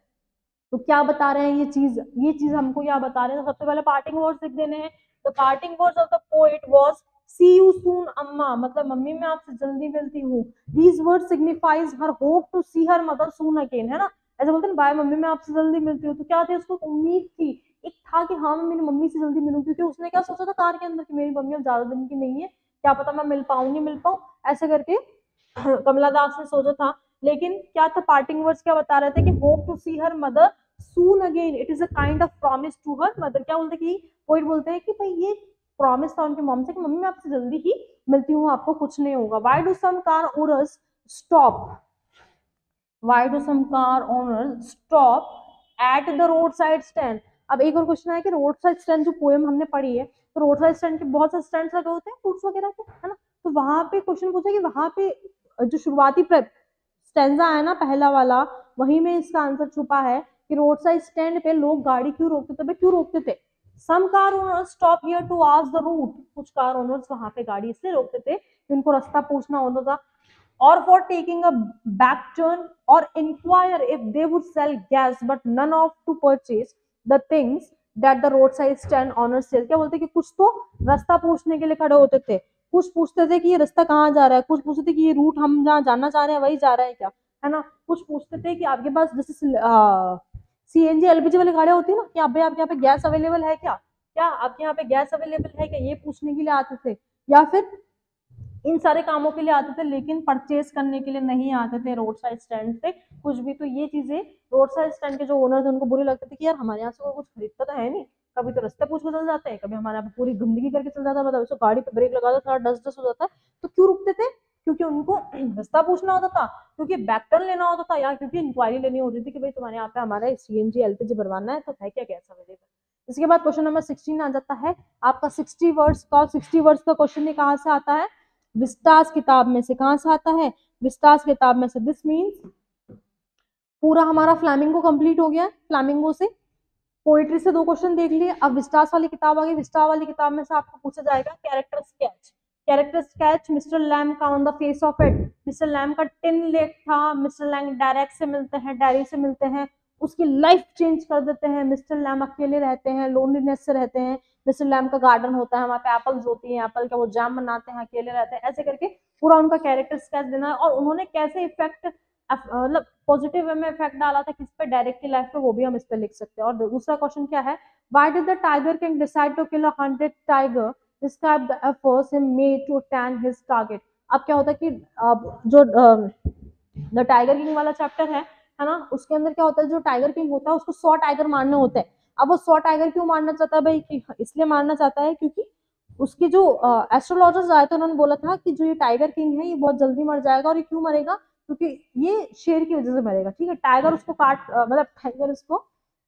तो क्या बता रहे हैं ये चीज हमको क्या बता रहे हैं, तो सबसे पहले पार्टिंग वर्ड्स लिख देने हैं। The parting words of the poet was see you soon अम्मा, मतलब मम्मी मैं आपसे जल्दी मिलती हूँ। These word signifies her hope to see her mother soon again, है ना, ऐसे बोलते हैं बाय मम्मी मैं आपसे जल्दी मिलती हूँ। तो क्या थी, उसको उम्मीद थी, एक था कि हाँ मैं मेरी मम्मी से जल्दी मिलूं, क्योंकि उसने क्या सोचा था कार के अंदर कि मेरी मम्मी अब ज्यादा दिन की नहीं है, क्या पता मैं मिल पाऊँ नहीं मिल पाऊँ, ऐसे करके कमला दास ने सोचा था। लेकिन क्या था, पार्टिंग वर्ड्स क्या बता रहे थे कि hope to see her mother soon again, it is a kind of promise to her mother. क्या बोलते कि पोइट बोलते हैं कि भाई ये प्रॉमिस था उनकी मॉम से कि मम्मी मैं आपसे जल्दी ही मिलती हूँ, आपको कुछ नहीं होगा। Why do some car owners stop, why do some car owners stop at the road side stand. अब एक और क्वेश्चन है कि रोड साइड स्टैंड जो पोएम हमने पढ़ी है, तो रोड साइड स्टैंड के बहुत सारे स्टैंड लगे होते हैं फ्रूट्स वगैरह के, है ना, तो वहां पे क्वेश्चन पूछा कि वहां पे जो शुरुआती स्टैंजा है ना पहला वाला, वहीं में इसका आंसर छुपा है कि रोड साइड स्टैंड पे लोग गाड़ी क्यों रोकते थे, क्यों रोकते थे। Some car owners stop here to ask the route, कुछ कार ओनर्स वहां पे गाड़ी इसलिए रोकते थे कि उनको रास्ता पूछना होता था, or for taking a back turn or inquire if they would sell gas but none of to purchase the things that the roadside stand owners sell। क्या बोलते कि कुछ तो रास्ता पूछने के लिए खड़े होते थे, कुछ पूछते थे कि ये रास्ता कहाँ जा रहा है, कुछ पूछते थे कि ये रूट हम जहाँ जाना चाह रहे हैं वही जा रहा है क्या, है ना, कुछ पूछते थे कि आपके पास जैसे सीएनजी एलपीजी वाली गाड़ियां होती है ना कि आप भाई आपके यहाँ पे गैस अवेलेबल है क्या, क्या आपके यहाँ पे गैस अवेलेबल है क्या, ये पूछने के लिए आते थे, या फिर इन सारे कामों के लिए आते थे लेकिन परचेज करने के लिए नहीं आते थे रोड साइड स्टैंड से कुछ भी। तो ये चीजें रोड साइड स्टैंड के जो ओनर थे उनको बुरी लगती थी कि यार हमारे यहाँ से कुछ खरीदता तो है नहीं, कभी तो रास्ते पूछ के चल जाते हैं, कभी हमारे यहाँ पे पूरी गंदगी करके चल जाता है, मतलब उसको गाड़ी पे ब्रेक लगा दो थोड़ा डस्ट डस्ट हो जाता है, तो क्यों रुकते थे, क्योंकि उनको रास्ता पूछना होता था, क्योंकि बैक टर्न लेना होता था, या क्योंकि इंक्वायरी लेनी होती थी कि भाई तुम्हारे यहाँ पे हमारा सीएनजी एलपीजी भरवाना है तो है क्या गैस अवेलेबल। इसके बाद क्वेश्चन नंबर 16 आ जाता है आपका 60 वर्ड्स का। 60 वर्ड्स का क्वेश्चन कहाँ से आता है, विस्तास किताब में से। कहां से आता है, विस्तास किताब में से। दिस मीन्स पूरा हमारा फ्लैमिंगो कंप्लीट हो गया। फ्लैमिंगो से पोइट्री से 2 क्वेश्चन देख लिए, अब विस्तास वाली किताब आ गई। विस्तास वाली किताब में से आपको पूछा जाएगा character sketch. Character sketch, mister Lamb का on the face of it, mister Lamb का टिन लेक था, मिस्टर लैम डायरेक्ट से मिलते हैं, डायरी से मिलते हैं, उसकी लाइफ चेंज कर देते हैं, मिस्टर लैम अकेले रहते हैं, लोनलीनेस से रहते हैं, मिस्टर लैम का गार्डन होता है, वहां पे एप्पल्स होती हैं, एप्पल का वो जैम बनाते हैं, अकेले रहते हैं, ऐसे करके पूरा उनका कैरेक्टर स्केच देना है। और उन्होंने कैसे इफेक्ट मतलब पॉजिटिव वे में इफेक्ट डाला था किस पे, डायरेक्ट की लाइफ पे, वो भी हम इस पे लिख सकते हैं। और दूसरा क्वेश्चन क्या है, why did the tiger king decide to kill 100 tiger, describe the efforts he made to attain his target. अब क्या होता है कि जो द टाइगर किंग वाला चैप्टर है ना, उसके अंदर क्या होता है, जो टाइगर किंग होता है उसको 100 टाइगर मारने होते हैं। अब वो 100 टाइगर क्यों मारना चाहता है भाई, कि इसलिए मारना चाहता है क्योंकि उसके जो एस्ट्रोलॉजर्स आए थे उन्होंने बोला था कि जो ये टाइगर किंग है ये बहुत जल्दी मर जाएगा, और ये क्यों मरेगा, क्योंकि ये शेर की वजह से मरेगा, ठीक है, टाइगर उसको मतलब टाइगर उसको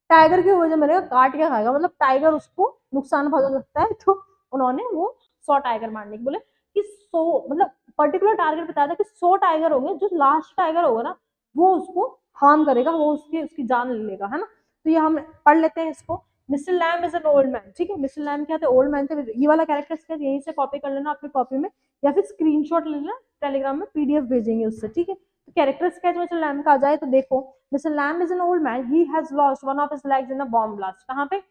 टाइगर की वजह से मरेगा, काट के खाएगा, मतलब टाइगर उसको नुकसान पहुंचा सकता है। तो उन्होंने वो 100 टाइगर मारने के बोले कि 100 मतलब पर्टिकुलर टारगेट बताया था कि 100 टाइगर होंगे, जो लास्ट टाइगर होगा ना वो उसको हार्म करेगा, वो उसकी जान ले लेगा, है ना। तो ये हम पढ़ लेते हैं इसको। Mister Lamb is an old man, ठीक है, मिस्टर लैम क्या थे, ओल्ड मैन थे। ये वाला कैरेक्टर स्केच यहीं से कॉपी कर लेना अपनी कॉपी में, या फिर स्क्रीनशॉट ले लेना, टेलीग्राम में पीडीएफ भेजेंगे उससे, ठीक है। तो कैरेक्टर स्केच मिस्टर लैम का आ जाए तो देखो, mister Lamb is an old man, he has lost one of his legs in a bomb blast. कहाँ पे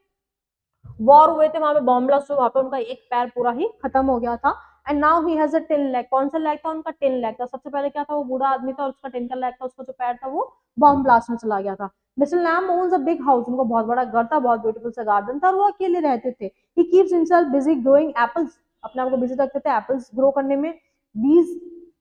वॉर हुए थे, वहां पे बॉम्ब ब्लास्ट हुआ, वहां पे उनका एक पैर पूरा ही खत्म हो गया था। And now he has a tin leg, कौन सा लेग था उनका, टिन लेग था। सबसे पहले क्या था, वो बूढ़ा आदमी था और उसका टिन का लेग था, उसका जो पैर था वो बॉम्ब ब्लास्ट में चला गया था। Mister Lamb owns a big house, उनको बहुत बड़ा घर था, बहुत ब्यूटीफुल सा गार्डन था, और वो अकेले रहते थे। He keeps himself busy growing apples, अपने आप को बिजी रखते थे एप्पल्स ग्रो करने में। बीज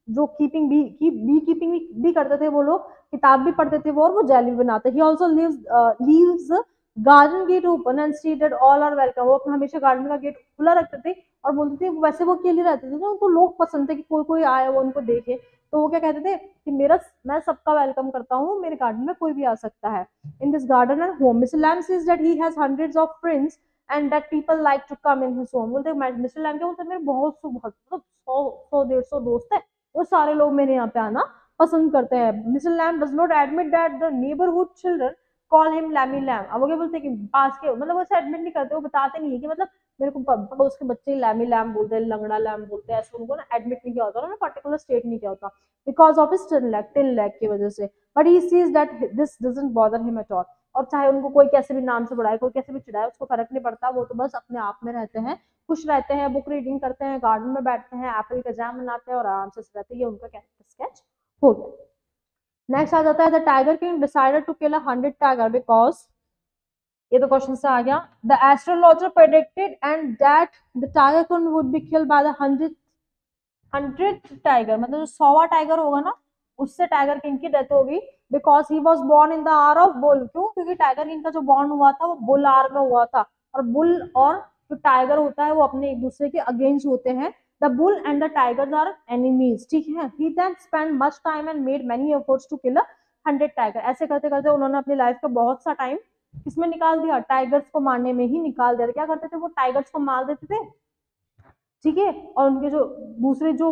जो कीपिंग बी कीपिंग भी करते थे वो लोग, किताब भी पढ़ते थे वो, और वो जेली भी बनाते। He also leaves garden gate open and stated all are welcome, वो अपना हमेशा गार्डन का गेट खुला रखते थे और बोलते थे, वैसे वो अकेले रहते थे तो उनको लोग पसंद थे कि कोई कोई आए वो उनको देखे, तो वो क्या कहते थे कि मैं सबका वेलकम करता हूँ, मेरे गार्डन में कोई भी आ सकता है। In this garden and home mister Lamb says that he has hundreds of friends and that people like to come in his home. बोलते मिस्टर लैम क्या बोलते मेरे बहुत मतलब 100-150 दोस्त है, वो सारे लोग मेरे यहाँ पे आना पसंद करते हैं। Mister Lamb does not admit that the neighbourhood children call him Lamey Lamb. अब वो क्या बोलते हैं कि पास के मतलब वैसे एडमिट नहीं करते, वो बताते नहीं है कि मतलब मेरे को पड़ोस के बच्चे लैमी लैम बोलते हैं, लंगड़ा लैम बोलते हैं, ऐसे उनको ना एडमिट नहीं किया होता, उन्होंने पर्टिकुलर स्टेट नहीं किया होता because of his tin leg की वजह से। But he sees that this doesn't bother him at all, और चाहे उनको कोई कैसे भी नाम से बुलाए, कोई कैसे भी चिढ़ाए, उसको फर्क नहीं पड़ता, वो तो बस अपने आप में रहते हैं, खुश रहते हैं, बुक रीडिंग करते हैं, गार्डन में बैठते हैं, एप्पल का जैम बनाते हैं और आराम से रहते हैं। ये उनका कैरेक्टर स्केच हो गया। नेक्स्ट आ जाता है the tiger king decided to kill 100 tiger because, ये तो क्वेश्चन से आ गया, the astrologer predicted and that the tiger king would be killed by the 100 tiger, मतलब जो 100वां टाइगर होगा ना उससे टाइगर किंग की डेथ होगी। Because he was born in the hour of bull, क्यों, क्योंकि टाइगर किंग का जो बॉर्न हुआ था वो बुल आवर में हुआ था, और बुल और जो टाइगर होता है वो अपने एक दूसरे के अगेंस्ट होते हैं। The bull and the tigers are enemies, ठीक है। He then spend much time and made many efforts to kill 100 tiger. ऐसे करते करते उन्होंने अपनी लाइफ का बहुत सा टाइम किसमें निकाल दिया, टाइगर्स को मारने में ही निकाल दिया। क्या करते थे वो, टाइगर्स को मार देते थे, ठीक है। और उनके जो दूसरे जो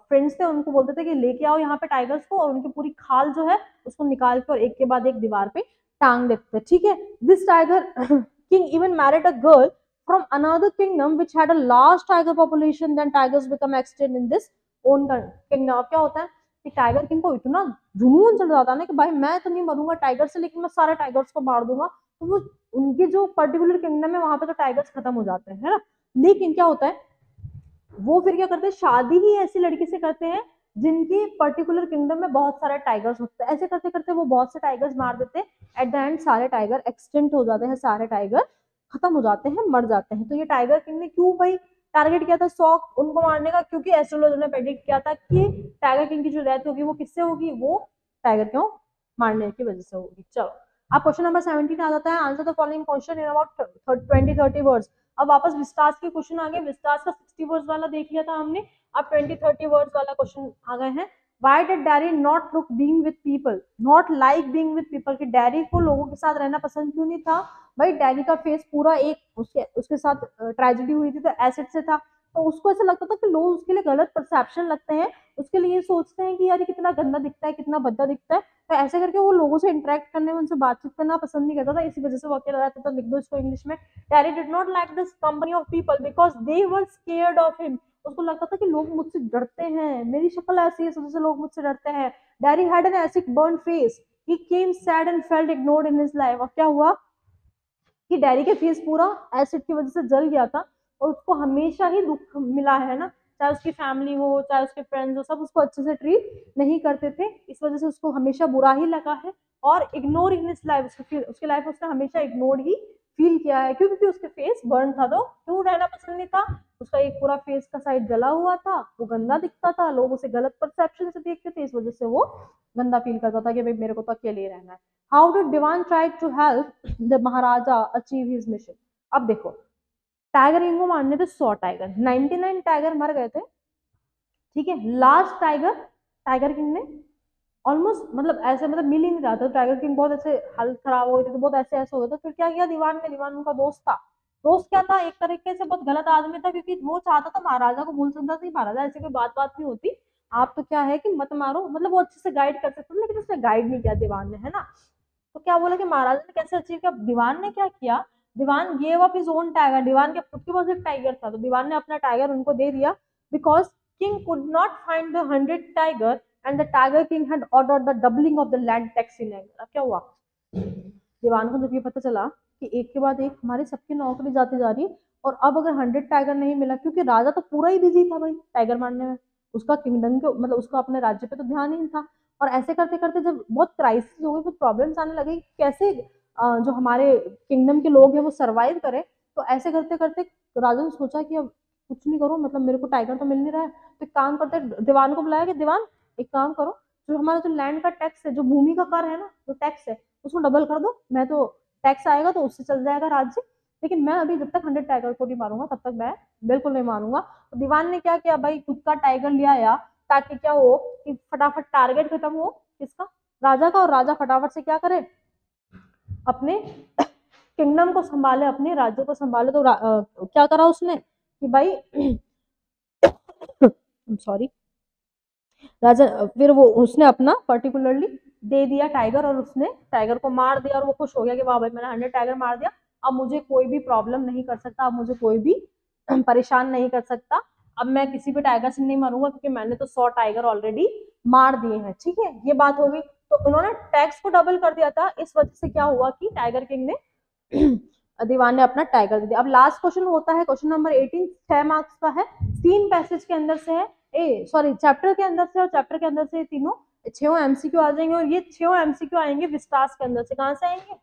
फ्रेंड्स थे उनको बोलते थे कि लेके आओ यहाँ पे टाइगर्स को, और उनकी पूरी खाल जो है उसको निकाल के और एक के बाद एक दीवार पे टांग देते थे, ठीक है। This tiger king even married a girl from another kingdom which had a large tiger population, then tigers become extend in this own kingdom. क्या होता है कि टाइगर किंग को इतना जुनून चढ़ जाता है ना कि भाई मैं तो नहीं मरूंगा टाइगर से, लेकिन मैं सारे टाइगर्स को मार दूंगा। तो वो उनके जो पर्टिकुलर किंगडम है वहां पे तो टाइगर्स खत्म हो जाते हैं, है ना। लेकिन क्या होता है, वो फिर क्या करते हैं, शादी ही ऐसी लड़की से करते हैं जिनकी पर्टिकुलर किंगडम में बहुत सारे टाइगर्स होते हैं। ऐसे करते करते वो बहुत से टाइगर्स मार देते हैं। एट द एंड सारे टाइगर एक्सटिंक्ट हो जाते हैं, सारे टाइगर खत्म हो जाते हैं, मर जाते हैं। तो ये टाइगर किंग ने क्यों भाई टारगेट किया था 100 उनको मारने का, क्योंकि एस्ट्रोलॉजर ने प्रेडिक्ट किया था कि टाइगर किंग की जो डेथ होगी वो किससे होगी, वो टाइगर क्यों मारने की वजह से होगी। चलो अब क्वेश्चन नंबर 17 आ जाता है। Answer the following question in about 20-30 words. अब वापस विस्तार के क्वेश्चन आ गए। विस्तार का 60 वर्ड्स वाला देख लिया था हमने, अब 20-30 वर्ड्स वाला क्वेश्चन आ गए हैं। Why did dairy not look being with people, not like being with people, कि डैरी को लोगों के साथ रहना पसंद क्यों नहीं था। भाई डैरी का फेस पूरा एक उसके साथ ट्रेजेडी हुई थी तो एसिड से था, तो उसको ऐसा लगता था कि लोग उसके लिए गलत परसेप्शन लगते हैं, उसके लिए सोचते हैं कि यार ये कितना गंदा दिखता है, कितना भद्दा दिखता है। तो ऐसे करके वो लोगों से इंटरेक्ट करने में, उनसे बातचीत करना पसंद नहीं करता था, इसी वजह से वो अकेला रहता था। लिख दो इसको इंग्लिश में, dairy did not like this company of people because they were scared of him. उसको लगता था कि लोग मुझसे डरते हैं, मेरी शक्ल ऐसी है इस वजह से लोग मुझसे डरते हैं। Dairy had an acid burn face, he came sad and felt ignored in his life. अब क्या हुआ कि डैरी के फेस पूरा एसिड की वजह से जल गया था, और उसको हमेशा ही दुख मिला है ना, चाहे उसकी फैमिली हो चाहे उसके फ्रेंड्स हो, सब उसको अच्छे से ट्रीट नहीं करते थे, इस वजह से उसको हमेशा बुरा ही लगा है। और इग्नोर इन हिज लाइफ, उसके लाइफ में उसने हमेशा इग्नोर ही फील किया है, क्योंकि उसके फेस बर्न था तो क्यों रहना पसंद नहीं था, उसका एक पूरा फेस का साइड जला हुआ था, वो गंदा दिखता था, लोग उसे गलत परसेप्शन से देखते थे, इस वजह से वो गंदा फील करता था कि भाई मेरे को तो अकेले ही रहना है। How did dewan try to help the maharaja achieve his mission. अब देखो टाइगर किंग को मारने थे 100 टाइगर, 99 टाइगर मर गए थे, ठीक है। लास्ट टाइगर टाइगर किंग ने ऑलमोस्ट मतलब ऐसे मतलब मिल ही नहीं रहा था, टाइगर किंग बहुत ऐसे हालत खराब हो गई थी, तो बहुत ऐसे ऐसे हो गया था। फिर क्या किया दीवान ने, दीवान उनका दोस्त था। दोस्त क्या था, एक तरीके से बहुत गलत आदमी था, क्योंकि वो चाहता था महाराजा को भूल सकता था, महाराजा ऐसी कोई बात नहीं होती, आप तो क्या है कि मत मारो, मतलब वो अच्छे से गाइड कर सकते थे, लेकिन उसने गाइड नहीं किया दीवान ने, है ना। तो क्या बोला कि महाराजा ने कैसे अचीव किया, दीवान ने क्या किया, दीवान gave up his own tiger, दीवान के खुद के पास एक टाइगर था, तो दीवान ने अपना टाइगर उनको दे दिया, because king could not find the 100 tiger and the tiger king had ordered the doubling of the land tax in anger. अब क्या हुआ, दीवान को जब ये पता चला कि एक के बाद एक हमारी सबकी नौकरी जाती जा रही है, और अब अगर 100 टाइगर नहीं मिला, क्योंकि राजा तो पूरा ही बिजी था भाई टाइगर मारने में, उसका किंगडम के मतलब उसका अपने राज्य पे तो ध्यान ही नहीं था। और ऐसे करते करते जब बहुत क्राइसिस हो गई, बहुत प्रॉब्लम्स आने लगी, कैसे जो हमारे किंगडम के लोग हैं वो सरवाइव करें, तो ऐसे करते करते राजा ने सोचा कि अब कुछ नहीं करो, मतलब मेरे को टाइगर तो मिल नहीं रहा है, तो एक काम करते, दीवान को बुलाया कि दीवान एक काम करो, जो हमारा जो लैंड का टैक्स है, जो भूमि का कर है ना, जो टैक्स है उसको डबल कर दो, मैं तो टैक्स आएगा तो उससे चल जाएगा राज्य, लेकिन मैं अभी जब तक 100 टाइगर को नहीं मारूंगा तब तक मैं बिल्कुल नहीं मारूंगा। तो दीवान ने क्या किया भाई, खुद का टाइगर ले आया, ताकि क्या हो कि फटाफट टारगेट खत्म हो किसका, राजा का, और राजा फटाफट से क्या करे, अपने किंगडम को संभाले, अपने राज्य को संभाले। तो क्या करा उसने कि भाई सॉरी राजा, फिर वो उसने अपना पर्टिकुलरली दे दिया टाइगर, और उसने टाइगर को मार दिया, और वो खुश हो गया कि वाह भाई मैंने 100 टाइगर मार दिया, अब मुझे कोई भी प्रॉब्लम नहीं कर सकता, अब मुझे कोई भी परेशान नहीं कर सकता, अब मैं किसी भी टाइगर से नहीं मारूंगा, क्योंकि मैंने तो 100 टाइगर ऑलरेडी मार दिए हैं, ठीक है। ये बात हो गई, तो उन्होंने टैक्स को डबल कर दिया था, इस वजह से क्या हुआ कि टाइगर किंग ने दीवान ने अपना टाइगर दे दिया। अब लास्ट क्वेश्चन होता है क्वेश्चन नंबर 18, 6 मार्क्स का है, 3 पैसेज के अंदर से है, ए सॉरी चैप्टर के अंदर से, और चैप्टर के अंदर से तीनों 6 एमसीक्यू आ जाएंगे, और ये 6 एमसीक्यू आएंगे विस्टास के अंदर से। कहां से आएंगे,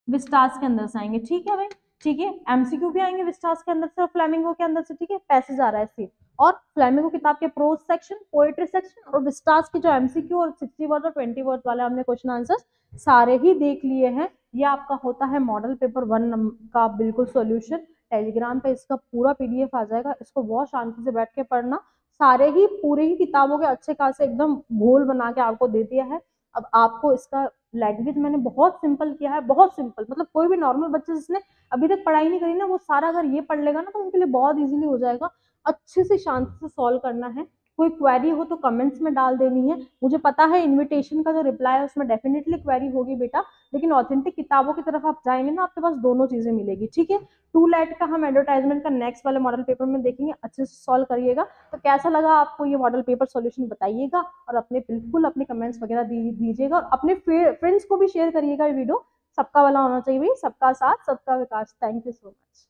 विस्टास के अंदर से आएंगे, ठीक है भाई, ठीक है। एमसीक्यू भी आएंगे विस्टास के अंदर से और फ्लेमिंगो के अंदर से, ठीक है। पैसेज आ रहा है सी, और फ्लेमिंगो किताब के प्रोज सेक्शन, पोएट्री सेक्शन, और विस्टास की जो एमसीक्यू और 60 वर्ड और 20 वर्ड वाले हमने क्वेश्चन आंसर सारे ही देख लिए हैं। ये आपका होता है मॉडल पेपर 1 का बिल्कुल सॉल्यूशन। टेलीग्राम पे इसका पूरा पीडीएफ आ जाएगा, इसको बहुत शांति से बैठ के पढ़ना। सारे ही पूरे ही किताबों के अच्छे खासे एकदम घोल बना के आपको दे दिया है। अब आपको इसका लैंग्वेज मैंने बहुत सिंपल किया है, बहुत सिंपल, मतलब कोई भी नॉर्मल बच्चे जिसने अभी तक पढ़ाई नहीं करी ना, वो सारा अगर ये पढ़ लेगा ना तो उनके लिए बहुत इजीली हो जाएगा। अच्छे से शांति से सॉल्व करना है। कोई क्वेरी हो तो कमेंट्स में डाल देनी है। मुझे पता है इनविटेशन का जो रिप्लाई है उसमें डेफिनेटली क्वेरी होगी बेटा, लेकिन ऑथेंटिक किताबों की तरफ आप जाएंगे ना, आपके पास दोनों चीजें मिलेगी, ठीक है। टू लेट का हम एडवर्टाइजमेंट का नेक्स्ट वाले मॉडल पेपर में देखेंगे, अच्छे से सॉल्व करिएगा। तो कैसा लगा आपको ये मॉडल पेपर सॉल्यूशन बताइएगा, और अपने बिल्कुल अपने कमेंट्स वगैरह दीजिएगा, और अपने फ्रेंड्स को भी शेयर करिएगा ये वीडियो। सबका वाला होना चाहिए भाई, सबका साथ सबका विकास। Thank you so much.